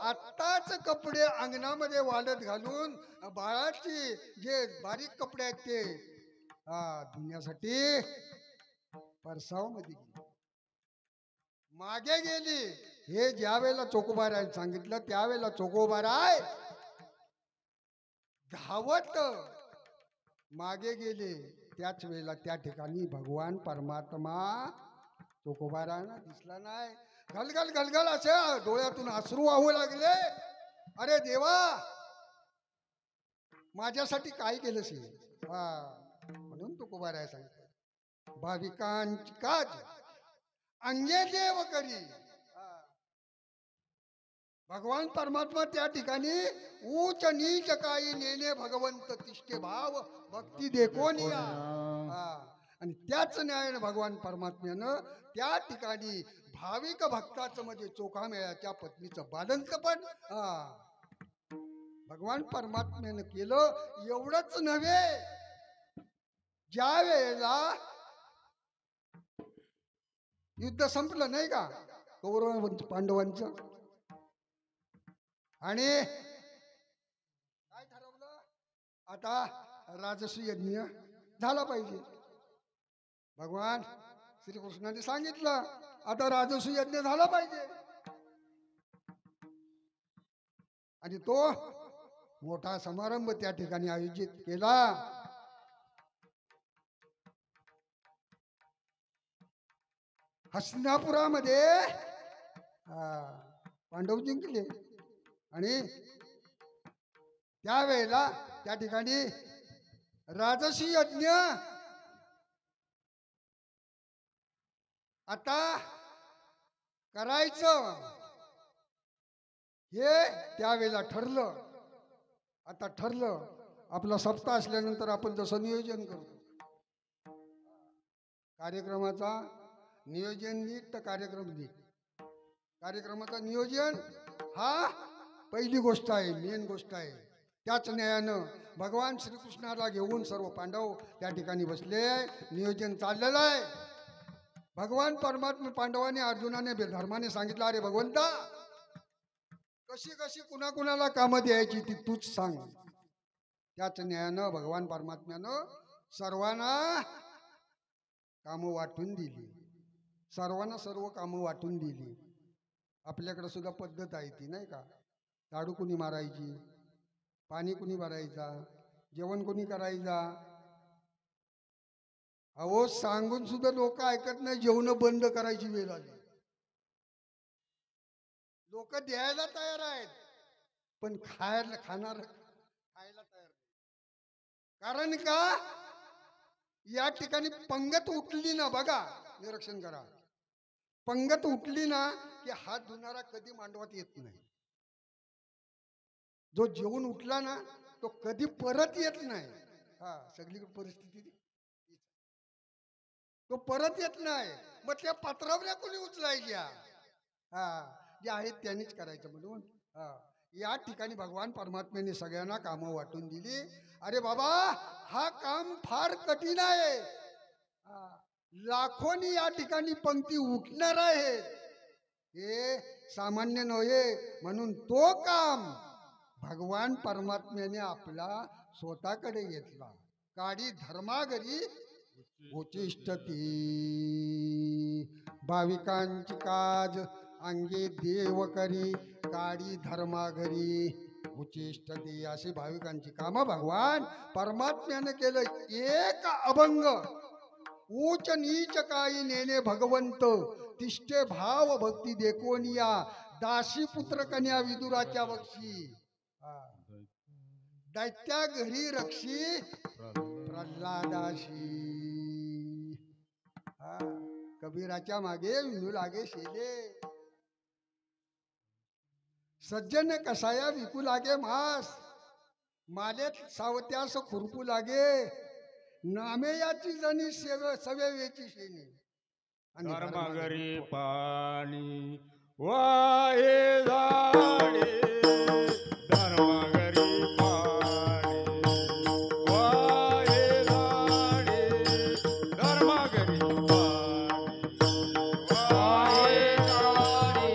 आत्ताच कपडे अंगणामध्ये वाळत घालून बाळाची जे बारीक कपडे आहेत ते धुण्यासाठी परसावामध्ये गेली, मागे गेली. हे ज्या वेळेला चोखोबाराय सांगितलं त्यावेळेला चोखोबाराय धावत मागे गेले. त्याच वेळेला त्या ठिकाणी भगवान परमात्मा चोखोबारायांना दिसला नाही. गलगल गलगल असे डोळ्यातून अश्रू वाहू लागले. अरे देवा, माझ्यासाठी काय केलंस? म्हणून चोखोबाराय सांगतात, भाविकांची काज अंगे देव करी. भगवान परमात्मा त्या ठिकाणी ऊच नीच काही नेणे भगवंत तिष्ठे भाव भक्ती देखोनिया. आणि त्याच न्यायाने भगवान परमात्म्यानं त्या ठिकाणी भाविक भक्ताचं म्हणजे चोखामेळ्याच्या पत्नीचं बालंत पण भगवान परमात्म्यानं केलं. एवढंच नव्हे, ज्या वेळेला युद्ध संपलं नाही का कौरव पांडवांचं. आणि काय ठरवलं आता राजसूय यज्ञ झाला पाहिजे. भगवान श्रीकृष्णाने सांगितलं आता राजसूय यज्ञ झाला पाहिजे. आणि तो मोठा समारंभ त्या ठिकाणी आयोजित केला. हस्तिनापुरामध्ये पांडव जिंकले. आणि त्यावेळेला त्या ठिकाणी राजसी यज्ञ आता करायचं हे त्यावेळेला ठरलं. आता ठरलं आपला सप्ताह असल्यानंतर आपण जसं नियोजन करतो कार्यक्रमाचा नियोजन नीट तर कार्यक्रम नीट. कार्यक्रमाचं नियोजन हा पहिली गोष्ट आहे, मेन गोष्ट आहे. त्याच न्यायानं भगवान श्रीकृष्णाला घेऊन सर्व पांडव त्या ठिकाणी बसले. नियोजन चाललेलं आहे. भगवान परमात्मा पांडवाने अर्जुनाने धर्माने सांगितलं अरे भगवंता कशी कशी कुणाकुणाला कामं द्यायची ती तूच सांग. त्याच न्यायानं भगवान परमात्म्यानं सर्वांना कामं वाटून दिली. सर्वांना सर्व कामं वाटून दिली. आपल्याकडे सुद्धा पद्धत आहे ती नाही का. झाडू कुणी मारायची, पाणी कुणी भरायचा, जेवण कुणी करायचा. अहो सांगून सुद्धा लोक ऐकत नाही. जेवण बंद करायची वेळ आली. लोक द्यायला तयार आहेत पण खायला तयार नाही. कारण का या ठिकाणी पंगत उठली ना बघा निरीक्षण करा. पंगत उठली ना की हात धुणारा कधी मांडवात येत नाही. जो जेवून उठला ना तो कधी परत येत नाही. सगळीकडे परिस्थिती तो परत येत नाही. मग त्या पत्रावल्या कोणी उचलायच्या जे आहेत त्यांनीच करायचं. म्हणून या ठिकाणी भगवान परमात्म्याने सगळ्यांना कामं वाटून दिली. अरे बाबा हा काम फार कठीण आहे. लाखोनी या ठिकाणी पंक्ती उठणार आहेत. हे सामान्य नव्हे. म्हणून तो काम भगवान परमात्म्याने आपला स्वतःकडे घेतला. काडी धर्मागरी उचिष्टती भाविकांची काज अंगे देव करी काडी धर्मागरी उचिष्टती. अशी भाविकांची कामं भगवान परमात्म्याने केलं. एक अभंग ऊच नीच काही नेणे भगवंत तिष्ठे भाव भक्ती देखोनिया दासी पुत्र कन्या विदुराच्या बक्षी दैत्या घरी रक्षी प्रल्हादाशी. कबीराच्या मागे विनू लागे शेले सज्जन कसाया विकू लागे मास मालेत सावत्यास खुरपू लागे नामे याची जणी सवेची शेणी. धर्मागरी पाणी वाहे झाडे धर्मागरी पाणी वाहे झाडे धर्मागरी पाणी वाहे झाडे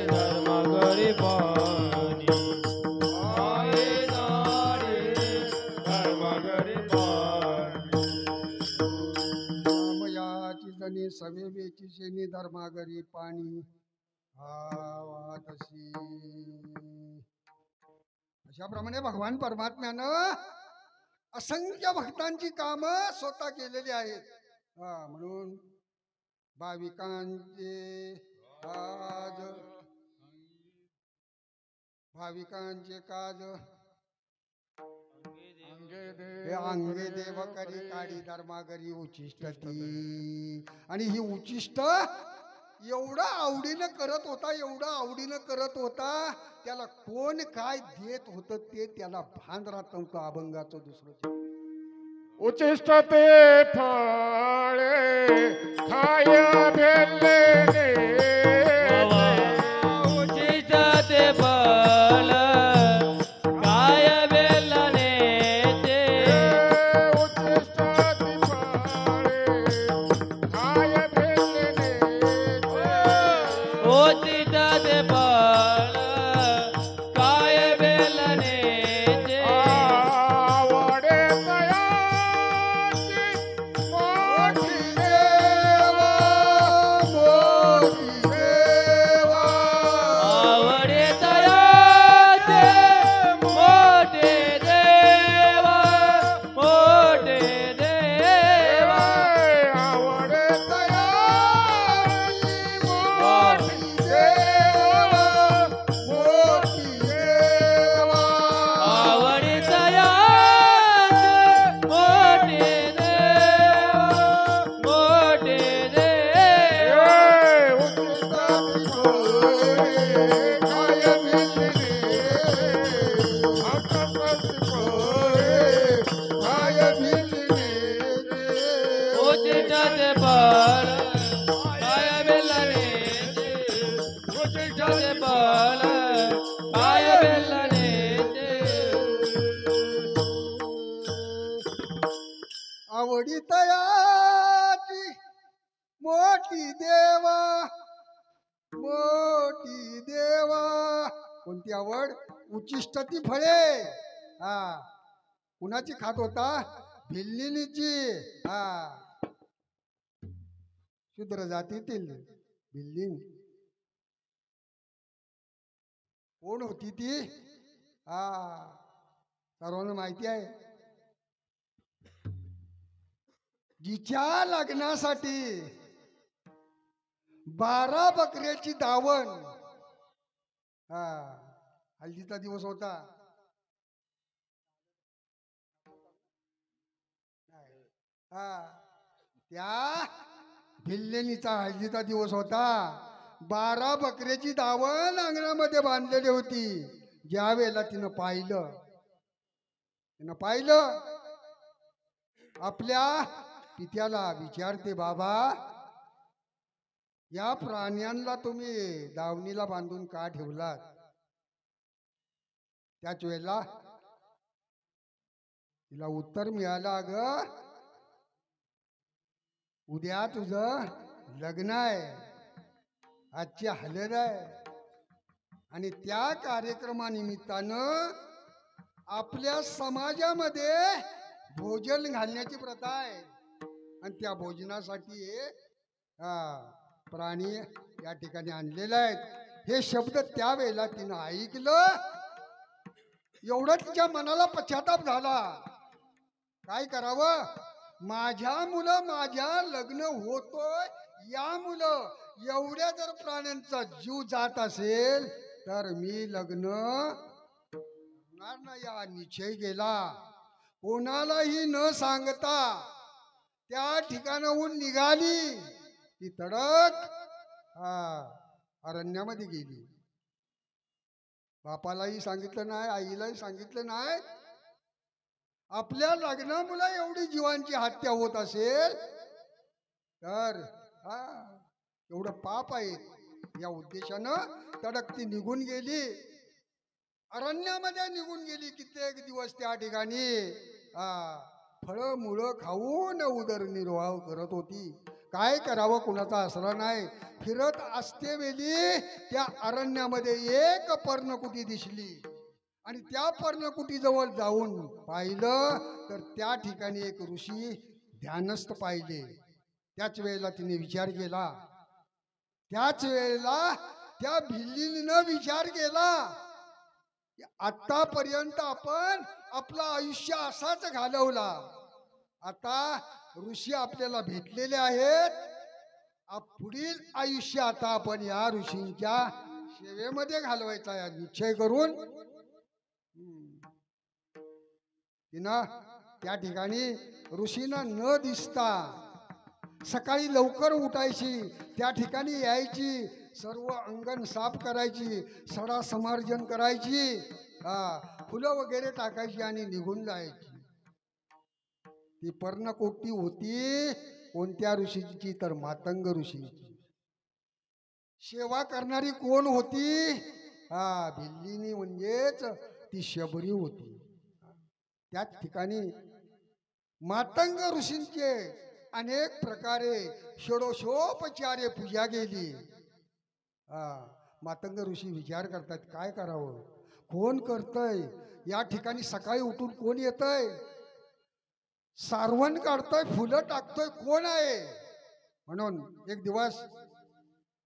धर्मागरी पाणी वाहे झाडे धर्मागरी पाणी रामयाची जणी सवेची शेणी धर्मागरी पाणी तशी. अशाप्रमाणे भगवान परमात्म्यानं असंख्य भक्तांची कामं स्वतः केलेली आहेत. म्हणून भाविकांचे काज अंगे देव करी काडी धर्मागरी उचिष्टती. आणि ही उचिष्ट एवढं आवडीनं करत होता त्याला कोण काय देत होतं ते त्याला भान राहत नव्हतं. अभंगाचं दुसरं उचिष्ट ते फळे खाया भेटले उचिष्ट ते फळ काय बेलने ते उचिष्ट ते फळे खाया भेटले फळ काय बेलनेचे आवडे तयाची मोठी देवा मोठी देवा आवडे तयाचे मोठे देवा मोठे देवा आवडे तयाची मोठी देवा मोठी देवा आवडे तयाचे मोठे देवा मोठे देवा उचिष्टाचे फळ काय बेलनेचे उचिष्टाचे फळ काय बेलनेचे आवडी तयाची मोठी देवा मोठी देवा कोणती आवड उचिष्ट ती फळे हा कुणाची खात होता भिल्लिनीची हा शूद्र जातीतील भिल्लिन कोण होती ती हा सर्वांना माहिती आहे जिच्या लग्नासाठी 12 बकऱ्याची दावण हा हल्दीचा दिवस होता हा त्या भिल्लेनीचा हळदीचा दिवस होता 12 बकऱ्याची दावण अंगणामध्ये बांधलेली होती ज्या वेळेला तिनं पाहिलं आपल्या पित्याला विचारते बाबा या प्राण्यांना तुम्ही दावणीला बांधून का ठेवलात त्याच वेळेला तिला उत्तर मिळालं अगं उद्या तुझं लग्न आहे आजची हळद आहे आणि त्या कार्यक्रमानिमित्तानं आपल्या समाजामध्ये भोजन घालण्याची प्रथा आहे आणि त्या भोजनासाठी प्राणी या ठिकाणी आणलेले आहेत हे शब्द त्यावेळेला तिनं ऐकलं एवढं तिच्या मनाला पश्चाताप झाला काय करावं माझ्या मुलं माझ्या लग्न होतोय या मुलं एवढ्या जर प्राण्यांचा जीव जात असेल तर मी लग्न करणार नाही या निश्चय गेला कोणालाही न सांगता त्या ठिकाणाहून निघाली ती तडक अरण्यामध्ये गेली बापालाही सांगितलं नाही आईलाही सांगितलं नाही आपल्या लग्नामुळे एवढी जीवांची हत्या होत असेल तर एवढं पाप आहे या उद्देशानं तडक ती निघून गेली अरण्यामध्ये निघून गेली कित्येक दिवस त्या ठिकाणी फळं मुळं खाऊन उदरनिर्वाह करत होती काय करावं कुणाचा आसरा नाही फिरत असते वेळी त्या अरण्यामध्ये एक पर्णकुटी दिसली आणि त्या पर्णकुटीजवळ जाऊन पाहिलं तर त्या ठिकाणी एक ऋषी ध्यानस्थ पाहिले त्याच वेळेला तिने विचार केला त्याच वेळेला त्या भिल्लीनं विचार केला आतापर्यंत आपण आपलं आयुष्य असाच घालवला आता ऋषी आपल्याला भेटलेले आहेत पुढील आयुष्य आता आपण या ऋषींच्या सेवेमध्ये घालवायचा या निश्चय करून तिनं त्या ठिकाणी ऋषींना न दिसता सकाळी लवकर उठायची त्या ठिकाणी यायची सर्व अंगण साफ करायची सडा समार्जन करायची फुलं वगैरे टाकायची आणि निघून जायची ती पर्णकोटी होती कोणत्या ऋषीची तर मातंग ऋषीची सेवा करणारी कोण होती भिल्लिनी म्हणजेच ती शबरी होती त्याच ठिकाणी मातंग ऋषींचे अनेक प्रकारे षोडशोपचारे पूजा केली मातंग ऋषी विचार करतात काय करावं, कोण करतय या ठिकाणी, सकाळी उठून कोण येतय, सारवण काढतोय, फुलं टाकतोय, कोण आहे. म्हणून एक दिवस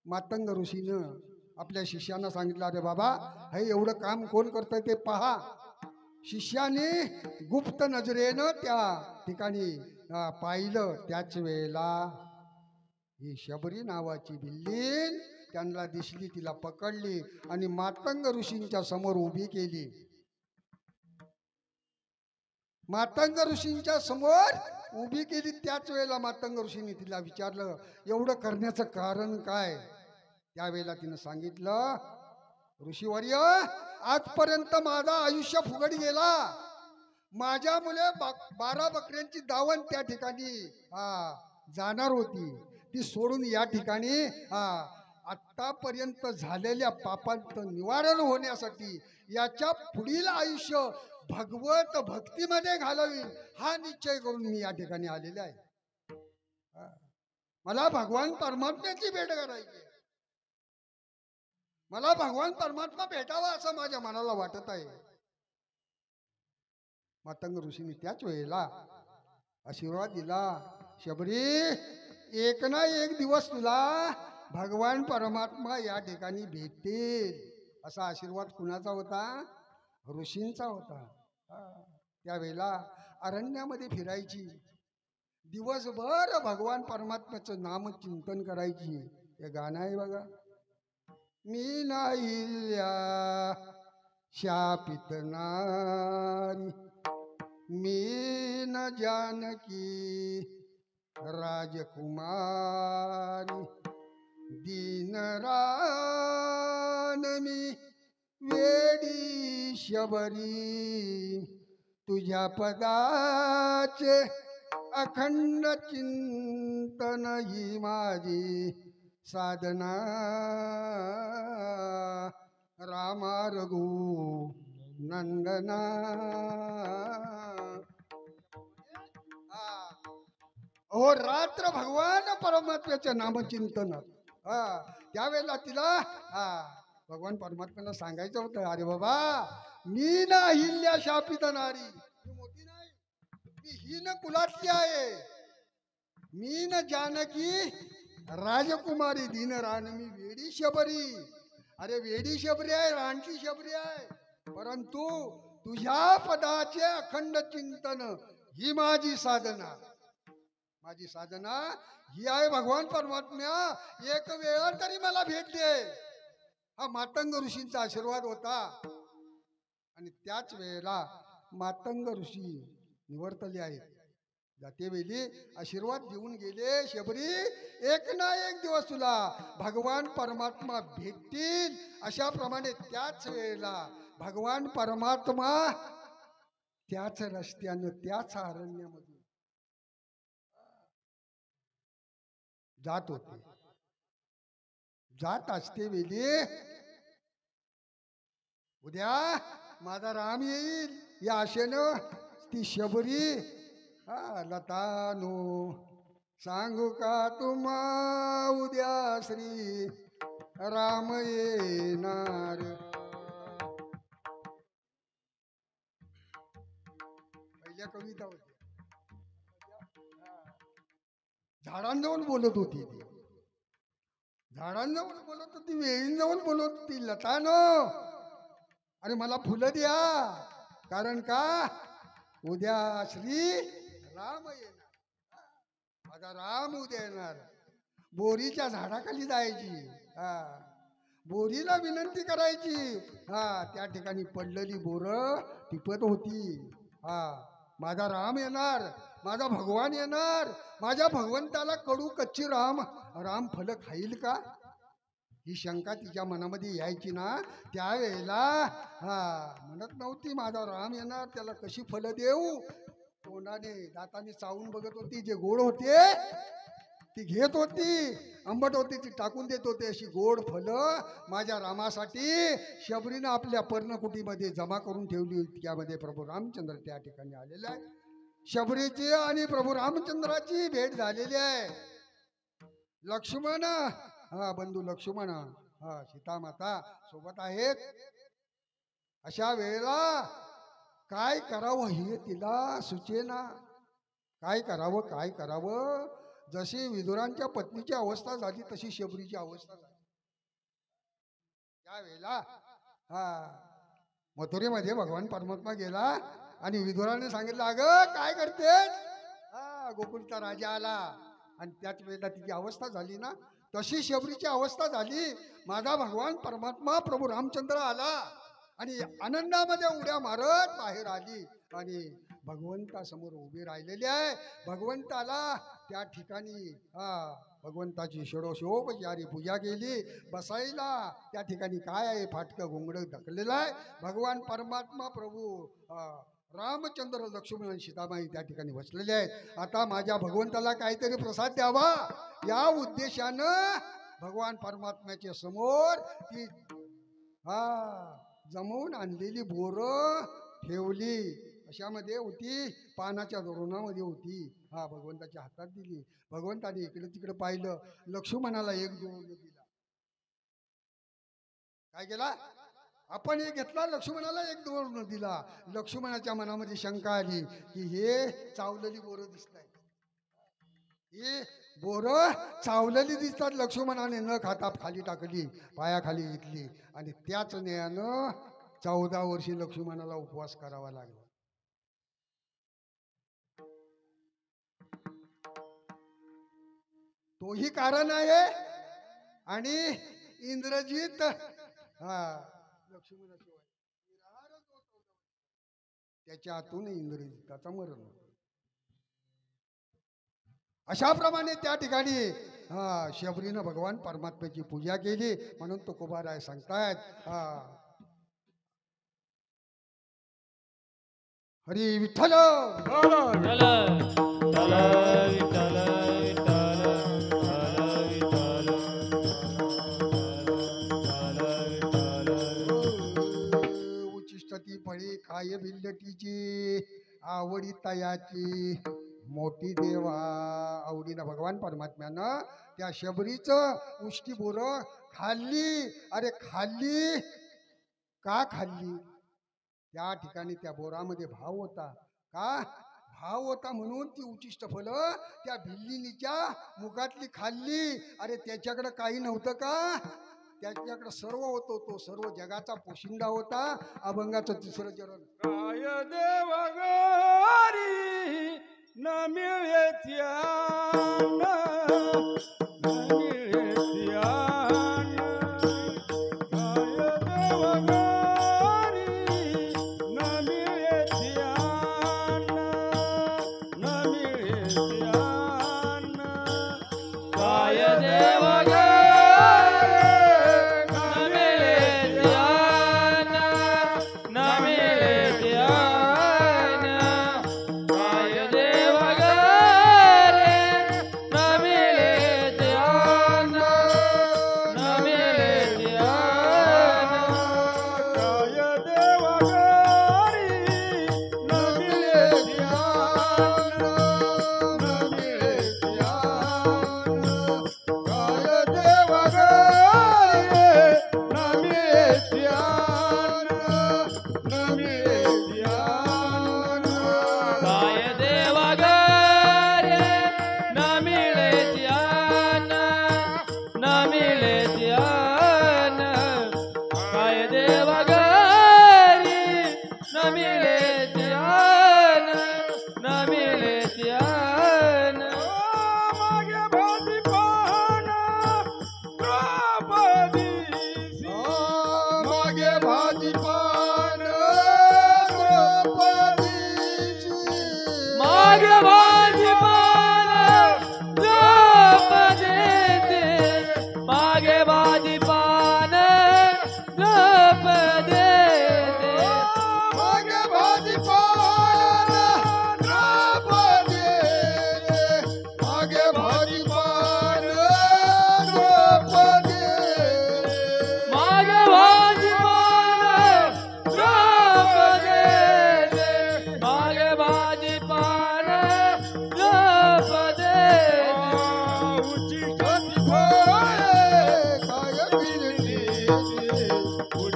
मातंग ऋषीनं आपल्या शिष्यांना सांगितलं, अरे बाबा हे एवढं काम कोण करतंय ते पहा. शिष्याने गुप्त नजरेनं त्या ठिकाणी पाहिलं. त्याच वेळेला ही शबरी नावाची बिल्लीन त्यांना दिसली, तिला पकडली आणि मातंग ऋषींच्या समोर उभी केली. मातंग ऋषींच्या समोर उभी केली. त्याच वेळेला मातंग ऋषींनी तिला विचारलं, एवढं करण्याचं कारण काय. त्यावेळेला तिनं सांगितलं, ऋषीवर्य, आजपर्यंत माझा आयुष्य फुकट गेला. माझ्या मुले 12 बकऱ्यांची दावण त्या ठिकाणी जाणार होती, ती सोडून या ठिकाणी आतापर्यंत झालेल्या पापांचं निवारण होण्यासाठी याच्या पुढील आयुष्य भगवत भक्तीमध्ये घालवीन हा निश्चय करून मी या ठिकाणी आलेले आहे. मला भगवान परमात्म्याची भेट करायची, मला भगवान परमात्मा भेटावा असं माझ्या मनाला वाटत आहे. मातंग ऋषींनी त्याच वेळेला आशीर्वाद दिला, शबरी, एक ना एक दिवस तुला भगवान परमात्मा या ठिकाणी भेटतील. असा आशीर्वाद कुणाचा होता, ऋषींचा होता. त्यावेळेला अरण्यामध्ये फिरायची, दिवसभर भगवान परमात्म्याचं नाम चिंतन करायची. हे गाणं आहे बघा, मी नाहिल्या शापित नारी, मी न जानकी राजकुमारी, दीन रान मी वेडी शबरी, तुझ्या पदाचे अखंड चिंतन ही माझी साधना. रामा रघु नंदना. हो रात्र भगवान परमात्म्याच्या नामचिंतनात. त्यावेळेला तिला भगवान परमात्म्याला सांगायचं होतं, अरे बाबा, मी ना अहिल्या शापित नारी, मी मोठी नाही, मी हीन कुलातली आहे. मी न जानकी राजकुमारी, दीन रान मी वेडी शबरी. अरे वेडी शबरी आहे, रानची शबरी आहे, परंतु तुझ्या पदाचे अखंड चिंतन ही माझी साधना. माझी साधना ही आहे भगवान परमात्म्या, एक वेळ तरी मला भेट दे. हा मातंग ऋषींचा आशीर्वाद होता. आणि त्याच वेळेला मातंग ऋषी निवर्तले आहेत. जातेवेळी आशीर्वाद देऊन गेले, शबरी, एक ना एक दिवस तुला भगवान परमात्मा भेटतील. अशा प्रमाणे त्याच वेळेला भगवान परमात्मा त्याच रस्त्यानं, त्याच अरण्यामधून जात होते. जात असते वेळी उद्या माझा राम येईल या आशेनं ती शबरी लतानो सांगू का तुम्हा उद्या श्री राम येणार. पहिल्या कविता होती, झाडांजवळ बोलत होती ती, झाडांजवळ बोलत होती, वेळींजवळ बोलत होती, लतानो अरे मला फुलं द्या, कारण का उद्या श्री राम येणार, माझा राम उद्या येणार. बोरीच्या झाडाखाली जायची, बोरीला विनंती करायची. त्या ठिकाणी पडलेली बोर टिपत होती. माझा राम येणार, माझा भगवान येणार, माझ्या भगवंताला कडू कच्ची राम फल खाईल का, ही शंका तिच्या मनामध्ये यायची ना. त्यावेळेला म्हणत नव्हती माझा राम येणार, त्याला कशी फलं देऊ. तोंडाने दाताने चावून बघत होती, जे गोड होते ती घेत होती, आंबट होती ती टाकून देत होते. अशी गोड फलं माझ्या रामासाठी शबरीनं आपल्या पर्णकुटीमध्ये जमा करून ठेवली होती. त्यामध्ये प्रभू रामचंद्र त्या ठिकाणी आलेले आहे. शबरीची आणि प्रभू रामचंद्राची भेट झालेली आहे. लक्ष्मण, बंधू लक्ष्मण हा सीतामाता सोबत आहेत. अशा वेळेला काय करावं हे तिला सुचेना. काय करावं. जशी विदुरांच्या पत्नीची अवस्था झाली तशी शबरीची अवस्था झाली. त्यावेळेला मथुरेमध्ये भगवान परमात्मा गेला आणि विदुराने सांगितलं, अगं काय करतेस. गोकुळचा राजा आला आणि त्याच वेळेला तिची अवस्था झाली ना, तशी शबरीची अवस्था झाली. माझा भगवान परमात्मा प्रभू रामचंद्र आला आणि आनंदामध्ये उड्या मारत बाहेर आली आणि भगवंतासमोर उभी राहिलेली आहे. भगवंताला त्या ठिकाणी भगवंताची षोडशोपचारी पूजा केली. बसायला त्या ठिकाणी काय आहे, फाटकं घोंगडं ढकलेलं आहे. भगवान परमात्मा प्रभू रामचंद्र लक्ष्मण आणि सीताबाई त्या ठिकाणी बसलेले आहेत. आता माझ्या भगवंताला काहीतरी प्रसाद द्यावा या उद्देशानं भगवान परमात्म्याच्या समोर ती जमवून आणलेली बोरं ठेवली. अशामध्ये होती, पानाच्या दोरणामध्ये होती. भगवंताच्या हातात दिली. भगवंताने इकडे तिकडे पाहिलं, लक्ष्मणाला एक दोन दिला. काय केला आपण हे घेतला, लक्ष्मणाला एक दोन दिला. लक्ष्मणाच्या मनामध्ये शंका आली की हे चावलेली बोरं दिसत आहेत, ही बोरं चावलेली दिसतात. लक्ष्मणाने न खाता खाली टाकली, पायाखाली घेतली आणि त्याच न्यायानं 14 वर्षी लक्ष्मणाला उपवास करावा लागला. तोही कारण आहे. आणि इंद्रजित लक्ष्मणाशिवाय त्याच्या हातून इंद्रजिताचा मरण. अशाप्रमाणे त्या ठिकाणी शबरीनं भगवान परमात्म्याची पूजा केली. म्हणून तुकोबाराय सांगतायत, हरी विठ्ठल उचिष्टती फळी काय बिल्लटीची आवडी तयाची मोठी देवा. आवडीनं भगवान परमात्म्यानं त्या शबरीचं उष्टी बोरं खाल्ली. अरे खाल्ली का खाल्ली. त्या ठिकाणी त्या बोरामध्ये भाव होता. का भाव होता म्हणून ती उचिष्ट फलं त्या भिल्लिनीच्या मुखातली खाल्ली. अरे त्याच्याकडे काही नव्हतं का, त्याच्याकडे सर्व होतो. तो सर्व जगाचा पोशिंदा होता. अभंगाचं तिसरं चरण. काय देव गरी न मिळे त्यान, न मिळे त्यान. काय देव गरी न मिळे त्यान, न मिळे त्यान. काय देव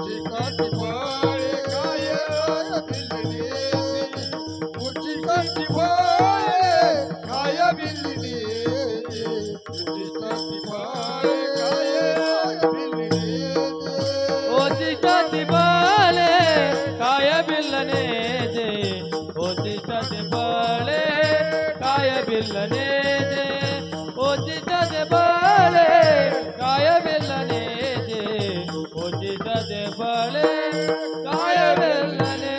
उचिकाची फळे काय काय बिल्ली उचिकाची फळे काय बिल्ली उचिकाची फळे काय बिल्ली ओचिष्टाची बळे काय बिल्लने जे ओचिष्टाची बळे काय बिल्लने जे ओचिष्टाची बळे काय बिल्लने जे ओचिष्टाची बळे काय बिल्लने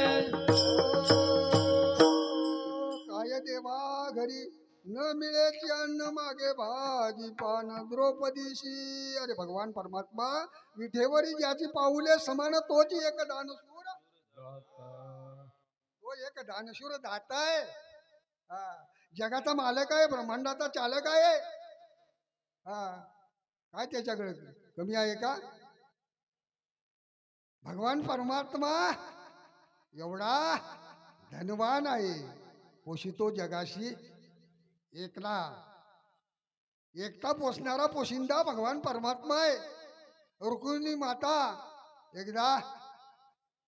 काय देवा घरी न मिळेची अन्न मागे भाजी पान द्रौपदीशी अरे भगवान परमात्मा विठेवरी ज्याची पाऊले समान तोची एक दानशूर तो एक दानशूर दाताय हा जगाचा मालक आहे ब्रह्मांडाचा चालक आहे हा काय त्याच्याकडे कमी आहे का भगवान परमात्मा एवढा धनवान आहे पोषितो जगाशी एकला एकटा पोसणारा पोशिंदा भगवान परमात्मा आहे रुक्मिणी माता एकदा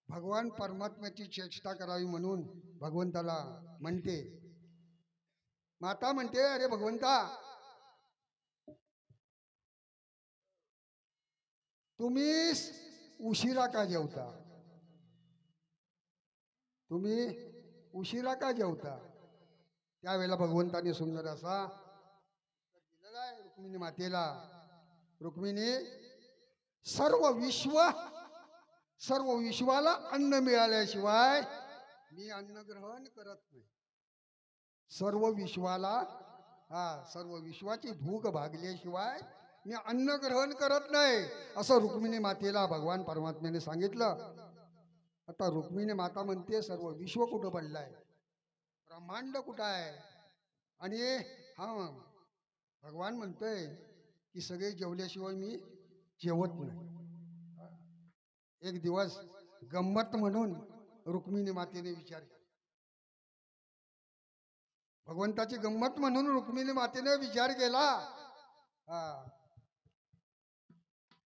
भगवान परमात्म्याची चेष्टा करावी म्हणून भगवंताला म्हणते माता म्हणते अरे भगवंता तुम्ही उशिरा का जेवता तुम्ही उशिरा का जेवता त्यावेळेला भगवंताने सुंदर असा दिलेला आहे रुक्मिणी मातेला रुक्मिणी सर्व विश्वाला अन्न मिळाल्याशिवाय मी अन्न ग्रहण करत नाही सर्व विश्वाला सर्व विश्वाची भूक भागल्याशिवाय मी अन्न ग्रहण करत नाही असं रुक्मिणी मातेला भगवान परमात्म्याने सांगितलं आता रुक्मिणी माता म्हणते सर्व विश्व कुठं पडलाय ब्रह्मांड कुठं आहे आणि हा भगवान म्हणतोय की सगळे जेवल्याशिवाय मी जेवत नाही एक दिवस गंमत म्हणून रुक्मिणी मातेने विचार केला भगवंताची गंमत म्हणून रुक्मिणी मातेने विचार केला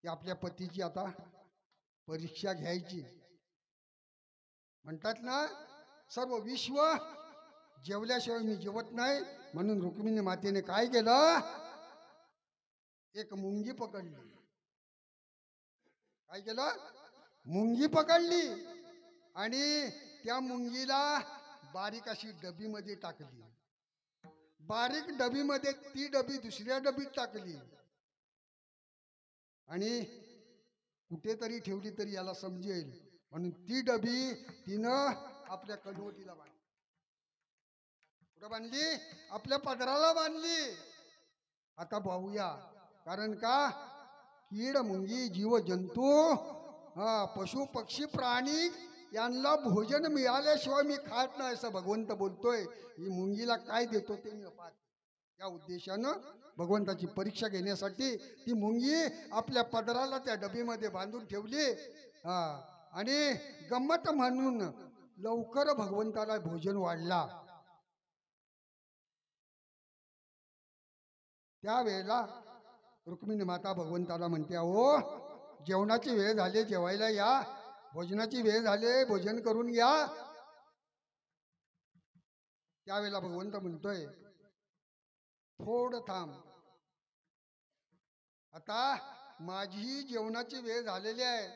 की आपल्या पतीची आता परीक्षा घ्यायची म्हणतात ना सर्व विश्व जेवल्याशिवाय मी जेवत नाही म्हणून रुक्मिणी मातेने काय केलं एक मुंगी पकडली काय केलं मुंगी पकडली आणि त्या मुंगीला बारीक अशी डबीमध्ये टाकली बारीक डबीमध्ये ती डबी दुसऱ्या डबीत टाकली आणि कुठेतरी ठेवली तरी याला समजेल म्हणून ती डबी तिनं आपल्या कनवटीला बांधली कुठं बांधली आपल्या पदराला बांधली आता पाहूया कारण का कीड मुंगी जीव जंतू पशु पक्षी प्राणी यांना भोजन मिळाल्याशिवाय मी खात नाही असं भगवंत बोलतोय ही मुंगीला काय देतो ते मी पाहतो या उद्देशानं भगवंताची परीक्षा घेण्यासाठी ती मुंगी आपल्या पदराला त्या डबीमध्ये बांधून ठेवली आणि गंमत म्हणून लवकर भगवंताला भोजन वाढला त्यावेळेला रुक्मिणी माता भगवंताला म्हणते अहो जेवणाची वेळ झाली जेवायला या भोजनाची वेळ झाली भोजन करून घ्या त्यावेळेला भगवंत म्हणतोय थोडं थांब आता माझी जेवणाची वेळ झालेली आहे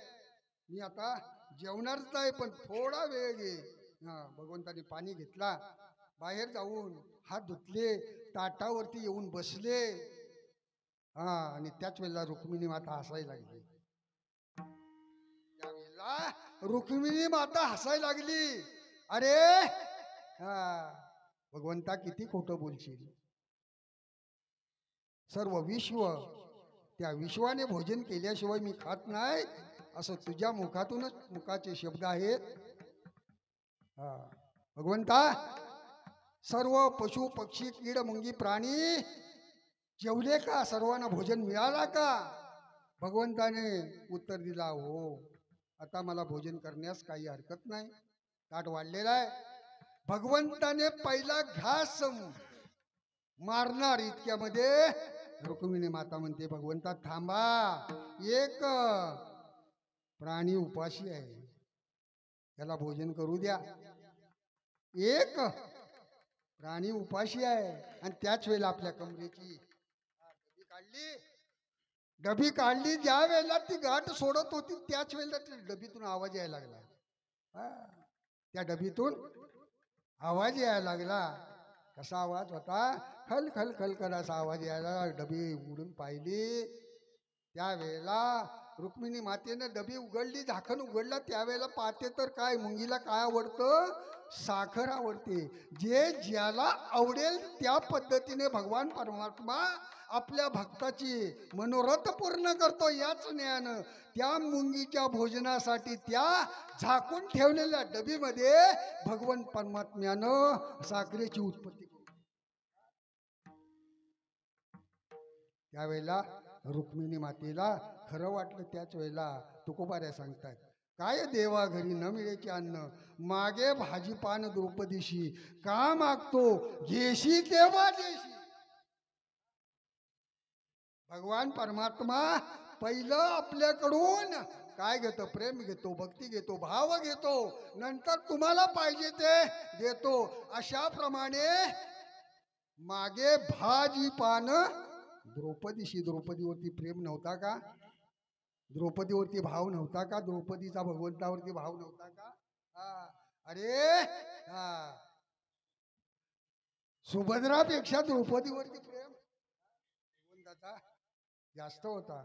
मी आता जेवणारच आहे पण थोडा वेळ घे भगवंताने पाणी घेतला बाहेर जाऊन हात धुतले ताटावरती येऊन बसले आणि त्याच वेळेला रुक्मिणी माता हसायला लागली त्यावेळेला रुक्मिणी माता हसायला लागली अरे भगवंता किती खोटं बोलशील सर्व विश्व त्या विश्वाने भोजन केल्याशिवाय मी खात नाही असं तुझ्या मुखातूनच मुखाचे शब्द आहेत भगवंता सर्व पशु पक्षी कीड मुंगी प्राणी जेवले का सर्वांना भोजन मिळाला का भगवंताने उत्तर दिला हो आता मला भोजन करण्यास काही हरकत नाही ताट वाढलेला आहे भगवंताने पहिला घास मारणार इतक्यामध्ये रुक्मिणी माता म्हणते भगवंता थांबा एक प्राणी उपाशी आहे, त्याला भोजन करू द्या. एक प्राणी उपाशी आहे आणि त्याच वेळेला आपल्या कमरेची डबी काढली. ज्या वेळेला ती गाठ सोडत होती त्याच वेळेला ती डबीतून आवाज यायला लागला. त्या डबीतून आवाज यायला लागला. कसा आवाज होता? खल खल खल खल असा आवाज यायला. डबी उघडून पाहिली. त्यावेळेला रुक्मिणी मातेनं डबी उघडली, झाकण उघडला. त्यावेळेला पाहते तर काय, मुंगीला काय आवडतं? साखर आवडते. जे ज्याला आवडेल त्या पद्धतीने भगवान परमात्मा आपल्या भक्ताची मनोरथ पूर्ण करतो. याच ज्ञान त्या मुंगीच्या भोजनासाठी त्या झाकून ठेवलेल्या डबीमध्ये भगवान परमात्म्यानं साखरेची उत्पत्ती केली. त्यावेळेला रुक्मिणी मातेला खरं वाटलं. त्याच वेळेला तुकोबाऱ्या सांगतात, काय देवा घरी न मिळेचे अन्न, मागे भाजीपान द्रौपदीशी, का मागतो घेशी तेव्हा देशी. भगवान परमात्मा पहिलं आपल्याकडून काय घेतो? प्रेम घेतो, भक्ती घेतो, भाव घेतो. नंतर तुम्हाला पाहिजे ते देतो. अशा प्रमाणे मागे भाजीपान द्रौपदीशी. द्रौपदीवरती प्रेम नव्हता का? द्रौपदीवरती भाव नव्हता का? द्रौपदीचा भगवंतावरती भाव नव्हता का? अरे सुभद्रापेक्षा द्रौपदीवरती प्रेम भगवंताचा जास्त होता.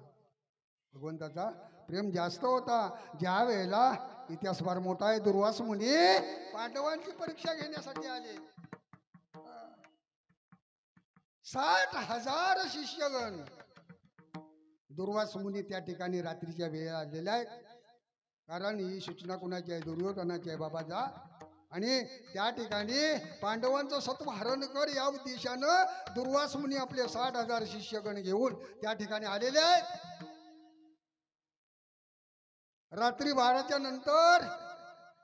भगवंताचा प्रेम जास्त होता. ज्या वेळेला इतिहास फार मोठा आहे. दुर्वास मुनी पांडवांची परीक्षा घेण्यासाठी आले. 60,000 शिष्यगण दुर्वास मुनी त्या ठिकाणी रात्रीच्या वेळेला आलेले आहेत. कारण ही सूचना कुणाची आहे? दुर्योधनाची आहे. बाबा जा आणि त्या ठिकाणी पांडवांचं सत्व हरण कर, या उद्देशानं दुर्वास मुनी आपले 60,000 शिष्यगण घेऊन त्या ठिकाणी आलेले आहेत. रात्री 12च्या नंतर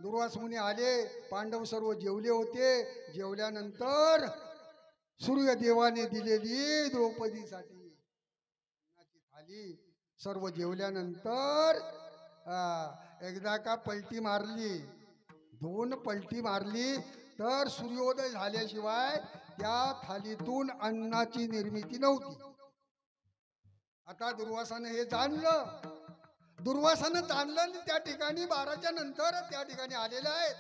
दुर्वास मुनी आले. पांडव सर्व जेवले होते. जेवल्यानंतर सूर्यदेवाने दिलेली द्रौपदीसाठी थाली सर्व जेवल्यानंतर एकदा का पलटी मारली, 2 पलटी मारली तर सूर्योदय झाल्याशिवाय त्या थालीतून अन्नाची निर्मिती नव्हती. आता दुर्वासानं हे जाणलं. दुर्वासानं जाणलं आणि त्या ठिकाणी 12च्या नंतर त्या ठिकाणी आलेले आहेत.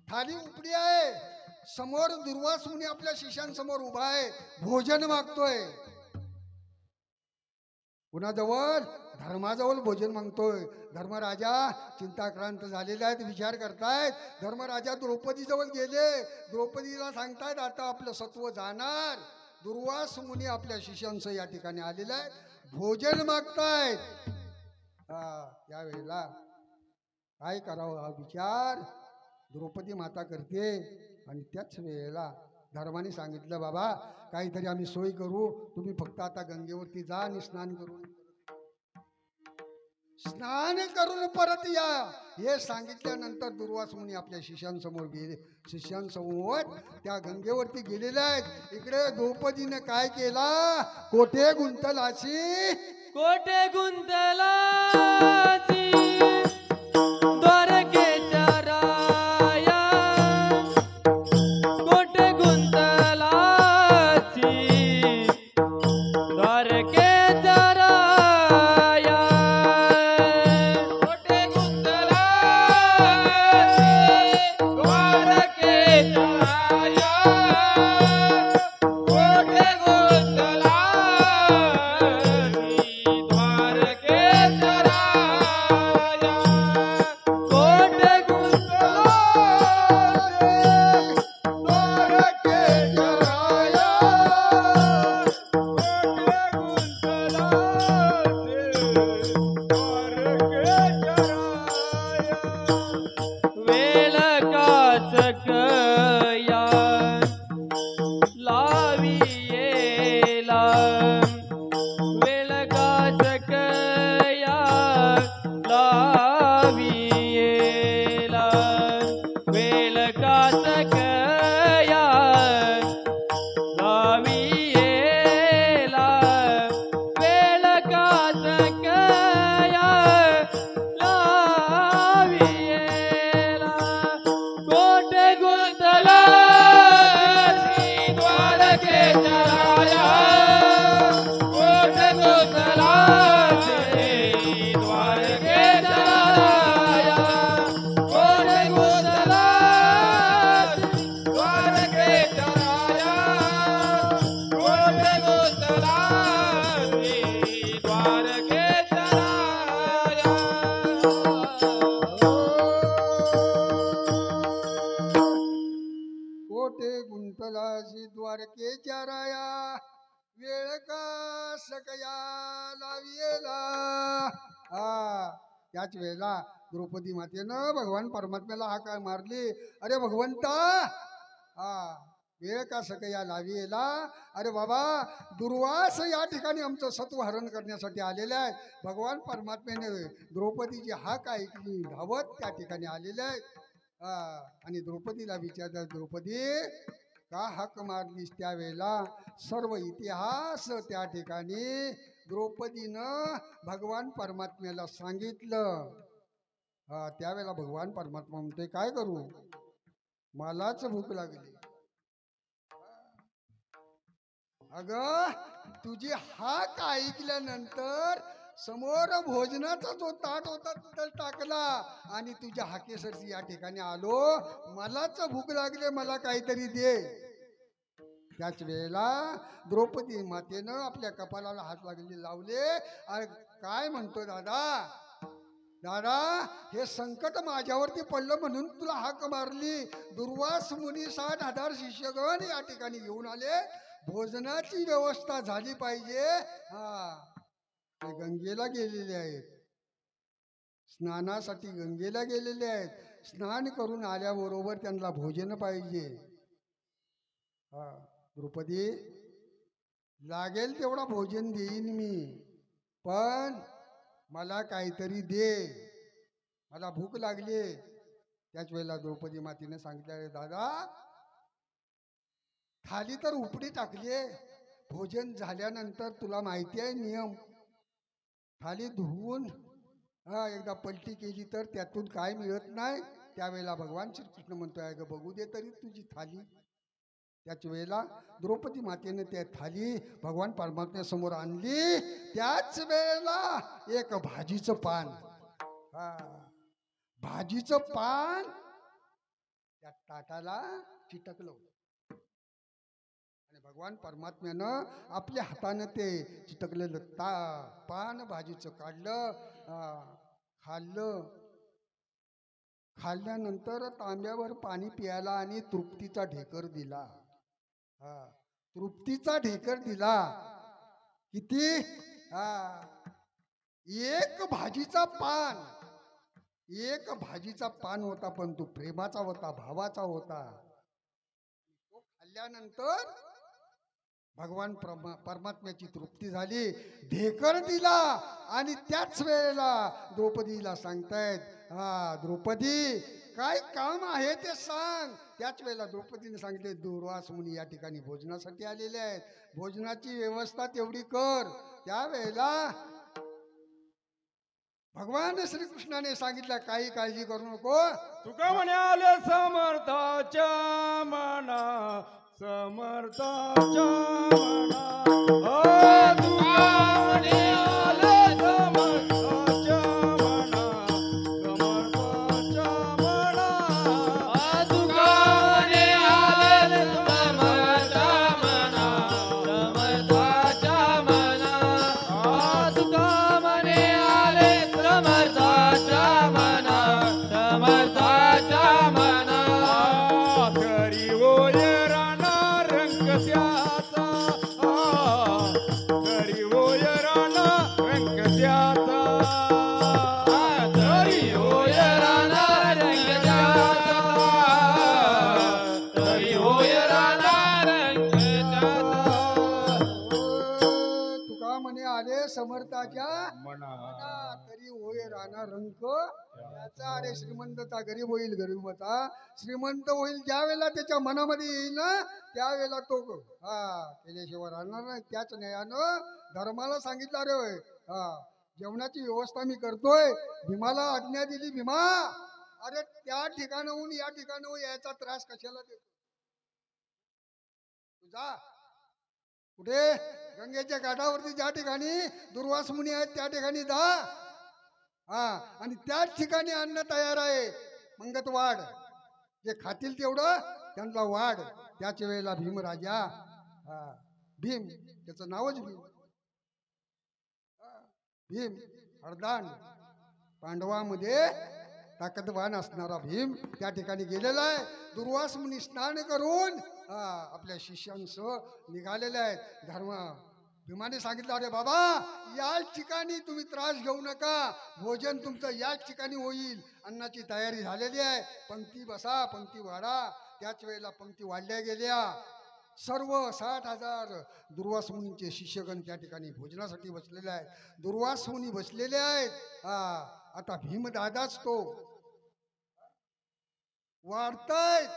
थाली उपडी आहे. समोर दुर्वास मुनी आपल्या शिष्यांसमोर उभा आहे, भोजन मागतोय. कुणाजवळ? धर्माजवळ भोजन मागतोय. धर्मराजा चिंताक्रांत झालेले आहेत, विचार करतायत. धर्मराजा द्रौपदीजवळ गेले. द्रौपदीला सांगतायत आता आपलं सत्व जाणार. दुर्वास मुनी आपल्या शिष्यांसह या ठिकाणी आलेले आहेत, भोजन मागतायत. त्यावेळेला काय करावं हा विचार द्रौपदी माता करते. आणि त्याच वेळेला धर्माने सांगितलं, बाबा काहीतरी आम्ही सोय करू, तुम्ही फक्त आता गंगेवरती जा आणि स्नान करून परत या. हे सांगितल्यानंतर दुर्वास मुनी आपल्या शिष्यांसमोर गेले. शिष्यांसमोर त्या गंगेवरती गेलेले आहेत. इकडे द्रौपदीने काय केला? कोठे गुंतलाची, कोठे गुंतलाची द्वारकेच्या राया, कोठे गुंतलाची द्वारकेच्या राया, कोठे गुंतलाची द्वारकेच्या राया, कोठे द्वारकेच्या राया वेळ का सकया लाविला. त्याच वेळेला द्रौपदी मातेनं भगवान परमात्म्याला हाक मारली, अरे भगवंता, वेळ का सकया लाविला. अरे बाबा, दुर्वास या ठिकाणी आमचं सत्व हरण करण्यासाठी आलेले आहेत. भगवान परमात्म्याने द्रौपदीची हाक ऐकली, धावत त्या ठिकाणी आलेले आहेत. आणि द्रौपदीला विचारतात, द्रौपदी का हाक मारलीस? त्यावेळेला सर्व इतिहास त्या ठिकाणी द्रौपदीनं भगवान परमात्म्याला सांगितलं. त्यावेळेला भगवान परमात्मा म्हणते, काय करू, मलाच भूक लागली. अग, तुझी हाक ऐकल्यानंतर समोर भोजनाचा जो ताट होता तिथं टाकला आणि तुझ्या हाकेसरशी या ठिकाणी आलो. मलाच भूक लागले, मला काहीतरी दे. त्याच वेळेला द्रौपदी मातेनं आपल्या कपाळाला हात लागले लावले. अरे काय म्हणतो दादा, दादा, हे संकट माझ्यावरती पडलं म्हणून तुला हाक मारली. दुर्वास मुनी 60,000 शिष्यगण या ठिकाणी घेऊन आले. भोजनाची व्यवस्था झाली पाहिजे. ते गंगेला गेलेले आहेत, स्नानासाठी गंगेला गेलेले आहेत. स्नान करून आल्याबरोबर त्यांना भोजन पाहिजे. द्रौपदी, लागेल तेवढा भोजन देईन मी, पण मला काहीतरी दे, मला भूक लागली. त्याच वेळेला द्रौपदी मातेने सांगितलं, दादा, थाली तर उपडी टाकली. भोजन झाल्यानंतर तुला माहिती आहे नियम, थाली धुवून एकदा पलटी केली तर त्यातून काय मिळत नाही. त्यावेळेला भगवान श्रीकृष्ण म्हणतोय, ग बघू दे तरी तुझी थाली. त्याच वेळेला द्रौपदी मातेने त्या थाली भगवान परमात्म्यासमोर आणली. त्याच वेळेला एक भाजीचं पान, भाजीचं पान त्या ताटाला चिटकलं. आणि भगवान परमात्म्यानं आपल्या हातानं ते चिटकलेलं पान भाजीचं काढलं, खाल्लं. खाल्ल्यानंतर तांब्यावर पाणी प्यायला आणि तृप्तीचा ढेकर दिला. तृप्तीचा ढेकर दिला. किती? एक भाजीचा पान, एक भाजीचा पान होता, पण तो प्रेमाचा होता, भावाचा होता. तो खाल्ल्यानंतर भगवान परमात्म्याची तृप्ती झाली, ढेकर दिला. आणि त्याच वेळेला द्रौपदीला सांगतायत, द्रौपदी, काय काम आहे ते सांग. त्याच वेळेला द्रौपदीने सांगितले, दुर्वास मुनी या ठिकाणी भोजनासाठी आलेले आहेत, भोजनाची व्यवस्था तेवढी कर. त्यावेळेला भगवान श्रीकृष्णाने सांगितलं, काही काळजी करू नको. तुका म्हणाले समर्थाच्या मना, समर्थाच्या मना, तुका म्हणाले समर्थाच्या मना, समर्थाच्या मना, तुका म्हणाले समर्थाच्या मना, समर्थाच्या मना, तुका म्हणाले समर्थाच्या मना, समर्थाच्या मना. घरी होय राणा रंग त्याचा, घरी होय राणा रंग त्याचा, तरी होय राणा रंग त्याचा, तरी होय राणा रंग त्याचा. तुका म्हणे आले समर्थाच्या मना, तरी होय राणा रंग त्याचा. अरे श्रीमंतचा गरीब होईल, गरीबाचा श्रीमंत होईल. ज्या वेळेला त्याच्या मनामध्ये येईल ना, त्यावेळेला तो केल्याशिवाय राहणार नाही. त्याच न्यायानं धर्माला सांगितलं, अरे जेवणाची व्यवस्था मी करतोय. भीमाला आज्ञा दिली, भीमा, अरे त्या ठिकाणाहून या ठिकाणाहून यायचा त्रास कशाला देतो तुझा. कुठे? गंगेच्या काठावरती ज्या ठिकाणी दुर्वास मुनी आहेत त्या ठिकाणी जा. आणि त्याच ठिकाणी अन्न तयार आहे, मंगत वाढ. जे खातील तेवढं त्यांना वाढ. त्याच वेळेला भीमराजा, भीम, त्याचं नावच भीम, भीम हरदान, पांडवामध्ये ताकदवान असणारा भीम त्या ठिकाणी गेलेला आहे. दुर्वास मुनी स्नान करून आपल्या शिष्यांसह निघालेले आहेत. धर्म भीमाने सांगितलं, अरे बाबा, याच ठिकाणी तुम्ही त्रास घेऊ नका, भोजन तुमचं याच ठिकाणी होईल, अन्नाची तयारी झालेली आहे, पंक्ती बसा, पंक्ती वाढा. त्याच वेळेला पंक्ती वाढल्या गेल्या. सर्व 60,000 दुर्वास मुनींचे शिष्यगण त्या ठिकाणी भोजनासाठी बसलेले आहेत. दुर्वास मुनी बसलेले आहेत. आता भीमदादाच तो वाढतायत.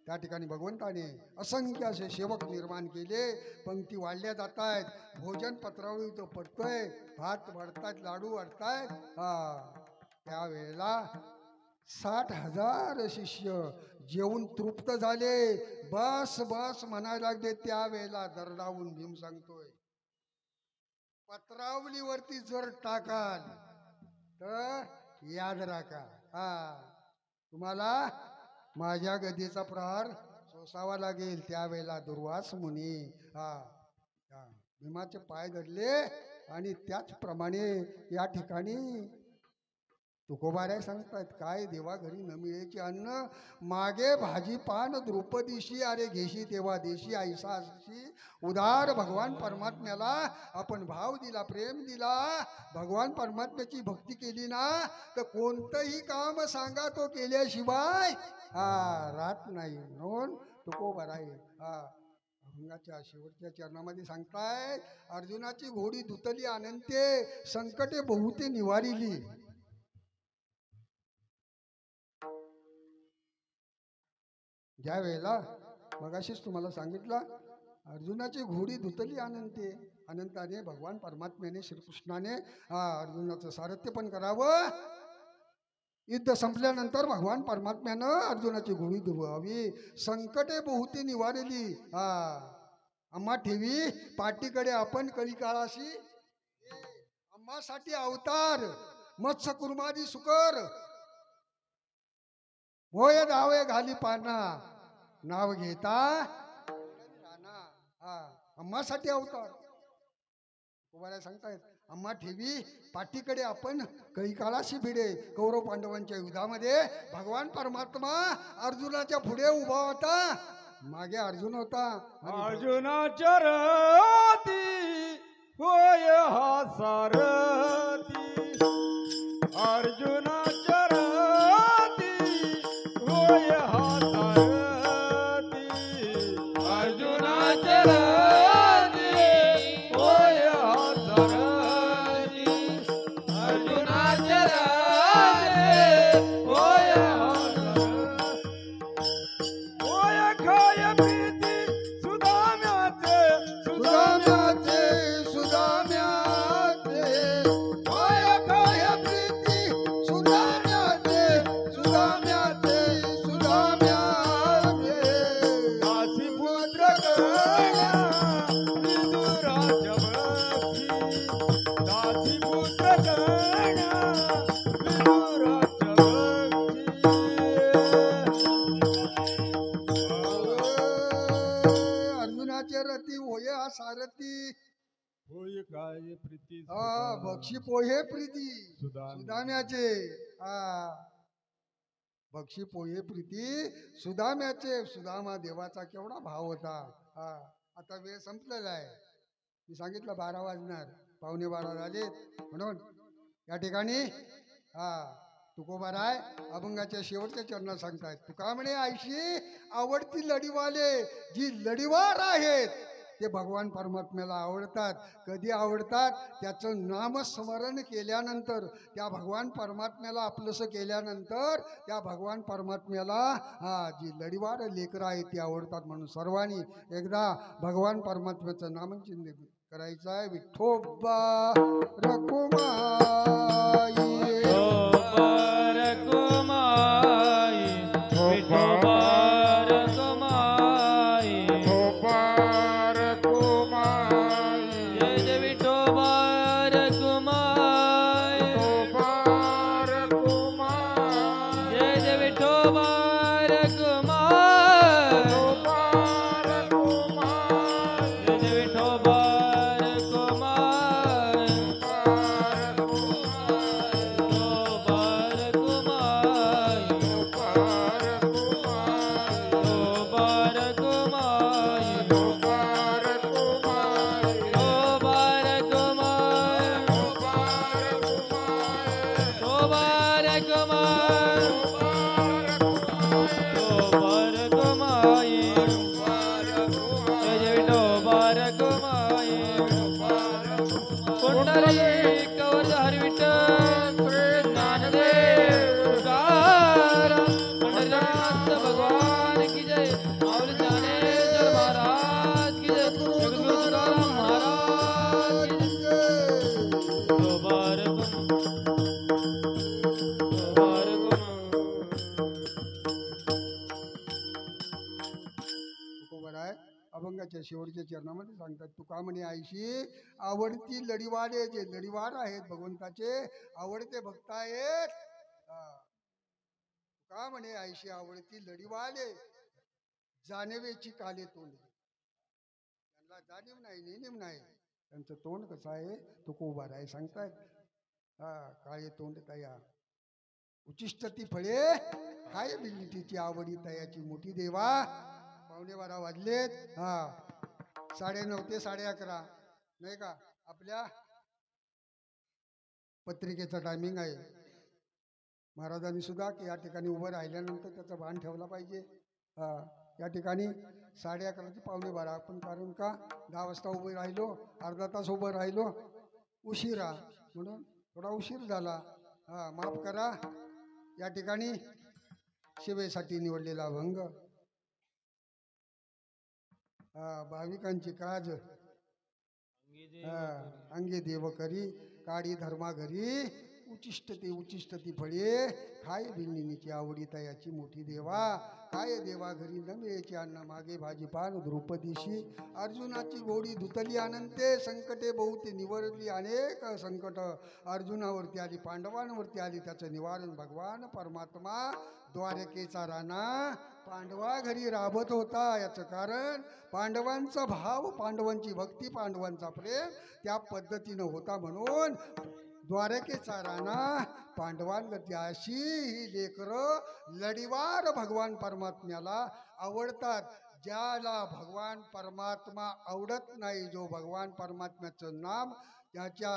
त्या ठिकाणी भगवंताने असंख्य असे सेवक निर्माण केले. पंक्ती वाढल्या जात आहेत. भोजन पत्रावळी तो पडतोय, भात वाढतायत, लाडू वाढतायत. त्यावेळेला 60,000 शिष्य जेवून तृप्त झाले. बस बस म्हणायला लागले. त्यावेळेला दरडावून भीम सांगतोय, पत्रावलीवरती जर टाकाल तर याद राखा, तुम्हाला माझ्या गदीचा प्रहार सोसावा लागेल. त्यावेळेला दुर्वास मुनी भीमाचे पाय धरले आणि त्याचप्रमाणे या ठिकाणी तुकोबाराय सांगतात, काय देवा घरी न मिळेची अन्न, मागे भाजी पान द्रुपदीशी, अरे घेशी तेव्हा देशी, ऐसा अशी उदार भगवान परमात्म्याला आपण भाव दिला, प्रेम दिला, भगवान परमात्म्याची भक्ती केली ना, तर कोणतंही काम सांगा तो केल्याशिवाय राहत नाही. म्हणून तुकोबाराय अभंगाच्या शेवटच्या चरणामध्ये सांगताय, अर्जुनाची घोडी धुतली अनंते, संकटे बहुते निवारिली. ज्या वेळेला मगाशीच तुम्हाला सांगितलं, अर्जुनाची घोडी धुतली अनंते, अनंताने भगवान परमात्म्याने श्रीकृष्णाने अर्जुनाचं सारथ्य पण करावं. युद्ध संपल्यानंतर भगवान परमात्म्यानं अर्जुनाची घोडी धुवावी. संकटे बहुते निवारली. आम्हा ठेवी पाठीकडे आपण कळी काळाशी, आम्हासाठी अवतार मत्स्य कुर्मादी सुकर, होय धावे घाली पाना, नाव घेता आम्हासाठी अवतार. तुम्हाला सांगतायत, आम्हा ठेवी पाठीकडे आपण काही काळाशी भिडे. कौरव पांडवांच्या युद्धामध्ये भगवान परमात्मा अर्जुनाच्या पुढे उभा होता, मागे अर्जुन होता. अर्जुनाच्या रथी होय हा सारथी, अर्जुनाच्या रथी होय हा सारथी, अर्जुनाच्या रथी होय हा सारथी, अर्जुनाच्या रथी होय हा सारथी. होय काय प्रीती सुदाम्याचे, सुदाम्याचे, सुदाम्याचे, होय काय प्रीती सुदाम्याचे, सुदाम्याचे, सुदाम्याचे. दासी पुत्र कन्या विदुराच्या भक्ती, दासी पुत्र कन्या विदुराच्या अर्जुनाचे रथी होय हा सारथी. होय काय प्रीती बक्षी पोहे प्रीती सुदाम्या. सुदाम्याचे. बक्षी पोहे प्रीती सुदाम्याचे. सुदामा देवाचा केवढा भाव होता. आता वेळ संपलेला आहे. मी सांगितलं 12 वाजणार, 11:15 झालेत. म्हणून या ठिकाणी तुकोबाराय अभंगाच्या शेवटच्या चरणात सांगतायत, तुका म्हणे आयशी आवडती लढीवाले, जी लढीवार आहेत ते भगवान परमात्म्याला आवडतात. कधी आवडतात? त्याचं नामस्मरण केल्यानंतर, त्या भगवान परमात्म्याला आपलंसं केल्यानंतर त्या भगवान परमात्म्याला जी लढीवार लेकरं आहेत ती आवडतात. म्हणून सर्वांनी एकदा भगवान परमात्म्याचं नामचिंतन करायचं आहे. विठोबा रखुमाई, Bharat कमाई डोबार कमाई जय डोबार कमाई पुंडलिक कवर हर विठ्ठल ज्ञानदेव तुकाराम पंढरीनाथ भगवान की जय माऊली ज्ञानेश्वर महाराज की जय जगद्गुरु तुकाराम महाराज की जय डोबार तुकोबाराय अभंगाच्या शेवटच्या चरणामध्ये सांगतात तुका म्हणे आईशी आवडती लढीवाडे जे लढीवाड आहेत भगवंताचे आवडते भक्त आहेत तुका म्हणे आईशी आवडती लढीवाडे जाणवेची काले तोंड त्यांना जाणीव नाही नेणीव नाही त्यांचं तोंड कसं आहे तुकोबाराय सांगतायत काळे तोंड तया उचिष्ट ती फळे काय बिल्लीटीची आवडी तयाची मोठी देवा 11:15 वाजलेत 9:30 ते 11:30 नाही का आपल्या पत्रिकेचा टायमिंग आहे महाराजांनी सुद्धा की या ठिकाणी उभं राहिल्यानंतर त्याचं भान ठेवला पाहिजे या ठिकाणी 11:30 ते 11:15 आपण कारण का 10 वाजता उभे राहिलो अर्धा तास उभं राहिलो उशिरा म्हणून थोडा उशीर झाला माफ करा या ठिकाणी सेवेसाठी निवडलेला अभंग भाविकांची काज अंगे देव करी काडी धर्मा घरी उचिष्ट ती फळे खाय बिल्लिनीची आवडी तयाची मोठी देवा काय देवा घरी न मिळेची अन्न मागे भाजीपान द्रौपदीशी अर्जुनाची घोडी धुतली अनंते संकटे बहुते निवरली अनेक संकट अर्जुनावरती आली पांडवांवरती आली त्याचं निवारण भगवान परमात्मा द्वारकेचा राणा पांडवा घरी राबत होता याचं कारण पांडवांचा भाव पांडवांची भक्ती पांडवांचा प्रेम त्या पद्धतीनं होता म्हणून द्वारकेचा राणा पांडवांवरती अशी ही लेकरं लढीवार भगवान परमात्म्याला आवडतात ज्याला भगवान परमात्मा आवडत नाही जो भगवान परमात्म्याचं नाम त्याच्या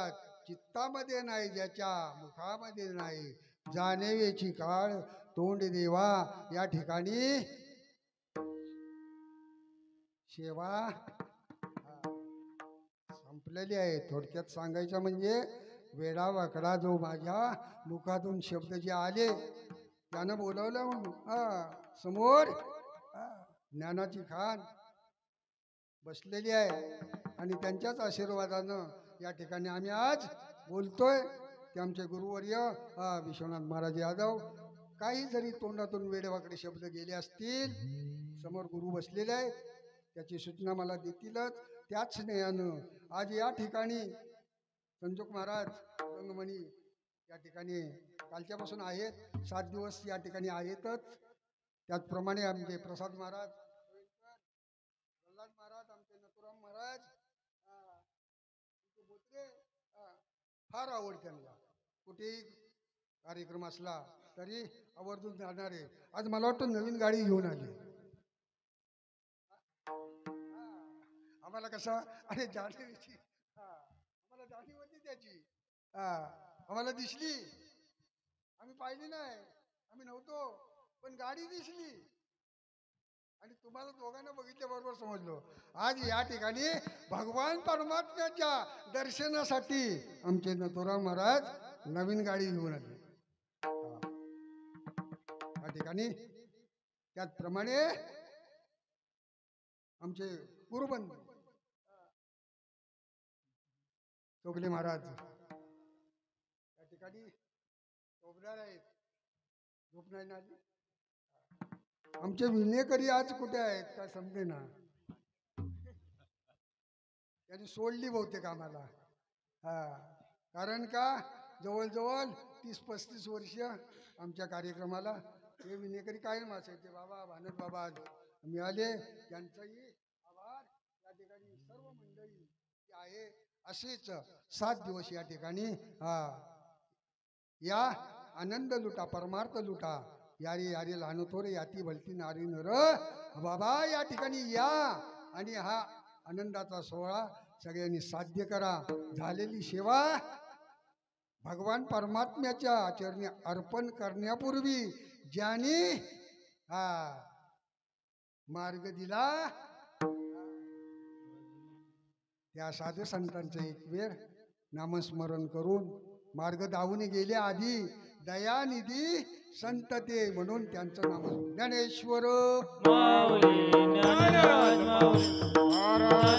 चित्तामध्ये नाही ज्याच्या मुखामध्ये नाही जाणवेची काळ तोंड देवा या ठिकाणी सेवा संपलेली आहे थोडक्यात सांगायचं म्हणजे वेडा वाकडा जो माझ्या मुखातून शब्द जे आले त्यानं बोलवलं समोर ज्ञानाची खान बसलेली आहे आणि त्यांच्याच आशीर्वादानं या ठिकाणी आम्ही आज बोलतोय ते आमचे गुरुवर्य विश्वनाथ महाराज यादव काही जरी तोंडातून वेडेवाकडे शब्द गेले असतील समोर गुरु बसलेले आहेत त्याची सूचना मला देतीलच त्याच स्नेहानं आज या ठिकाणी संजोग महाराज रंगमणी या ठिकाणी कालच्यापासून आहेत 7 दिवस या ठिकाणी आहेतच त्याचप्रमाणे आमचे प्रसाद महाराज प्रल्हाद महाराज आमचे नथुराम महाराज बोत्रे फार आवड त्यांना कुठेही कार्यक्रम असला तरी आवर्जून जाणारे आज मला वाटतं नवीन गाडी घेऊन आली आम्हाला कसा अरे जाणीवीची आम्हाला जाणीव होती त्याची आम्हाला दिसली आम्ही पाहिली नाही आम्ही नव्हतो पण गाडी दिसली आणि तुम्हाला दोघांना बघितल्याबरोबर समजलो आज या ठिकाणी भगवान परमात्म्याच्या दर्शनासाठी आमचे नथुराम महाराज नवीन गाडी घेऊन आले या ठिकाणी त्याचप्रमाणे आमचे गुरुबंधू चोगले महाराज या ठिकाणी झोपणार आहेत झोप नाही ना आली आमचे विनेकरी आज कुठे आहेत काय समजे ना त्यांनी सोडली बहुतेक आम्हाला कारण का जवळजवळ 30-35 वर्ष आमच्या कार्यक्रमाला हे विनेकरी कायम असायचे बाबा भानत बाबा मिळाले त्यांचाही आभार या ठिकाणी सर्व मंडळी आहे असेच 7 दिवस या ठिकाणी या आनंद लुटा परमार्थ लुटा यारी यारी लहान थोरे याती भलती नारी नर बाबा या ठिकाणी या आणि हा आनंदाचा सोहळा सगळ्यांनी साध्य करा झालेली सेवा भगवान परमात्म्याच्या चरणी अर्पण करण्यापूर्वी ज्याने हा मार्ग दिला त्या साधू संतांचं एक वेळ नामस्मरण करून मार्ग दावून गेले आधी दयानिधी संत ते म्हणून त्यांचं नाम ज्ञानेश्वर माऊली ज्ञानराज माऊली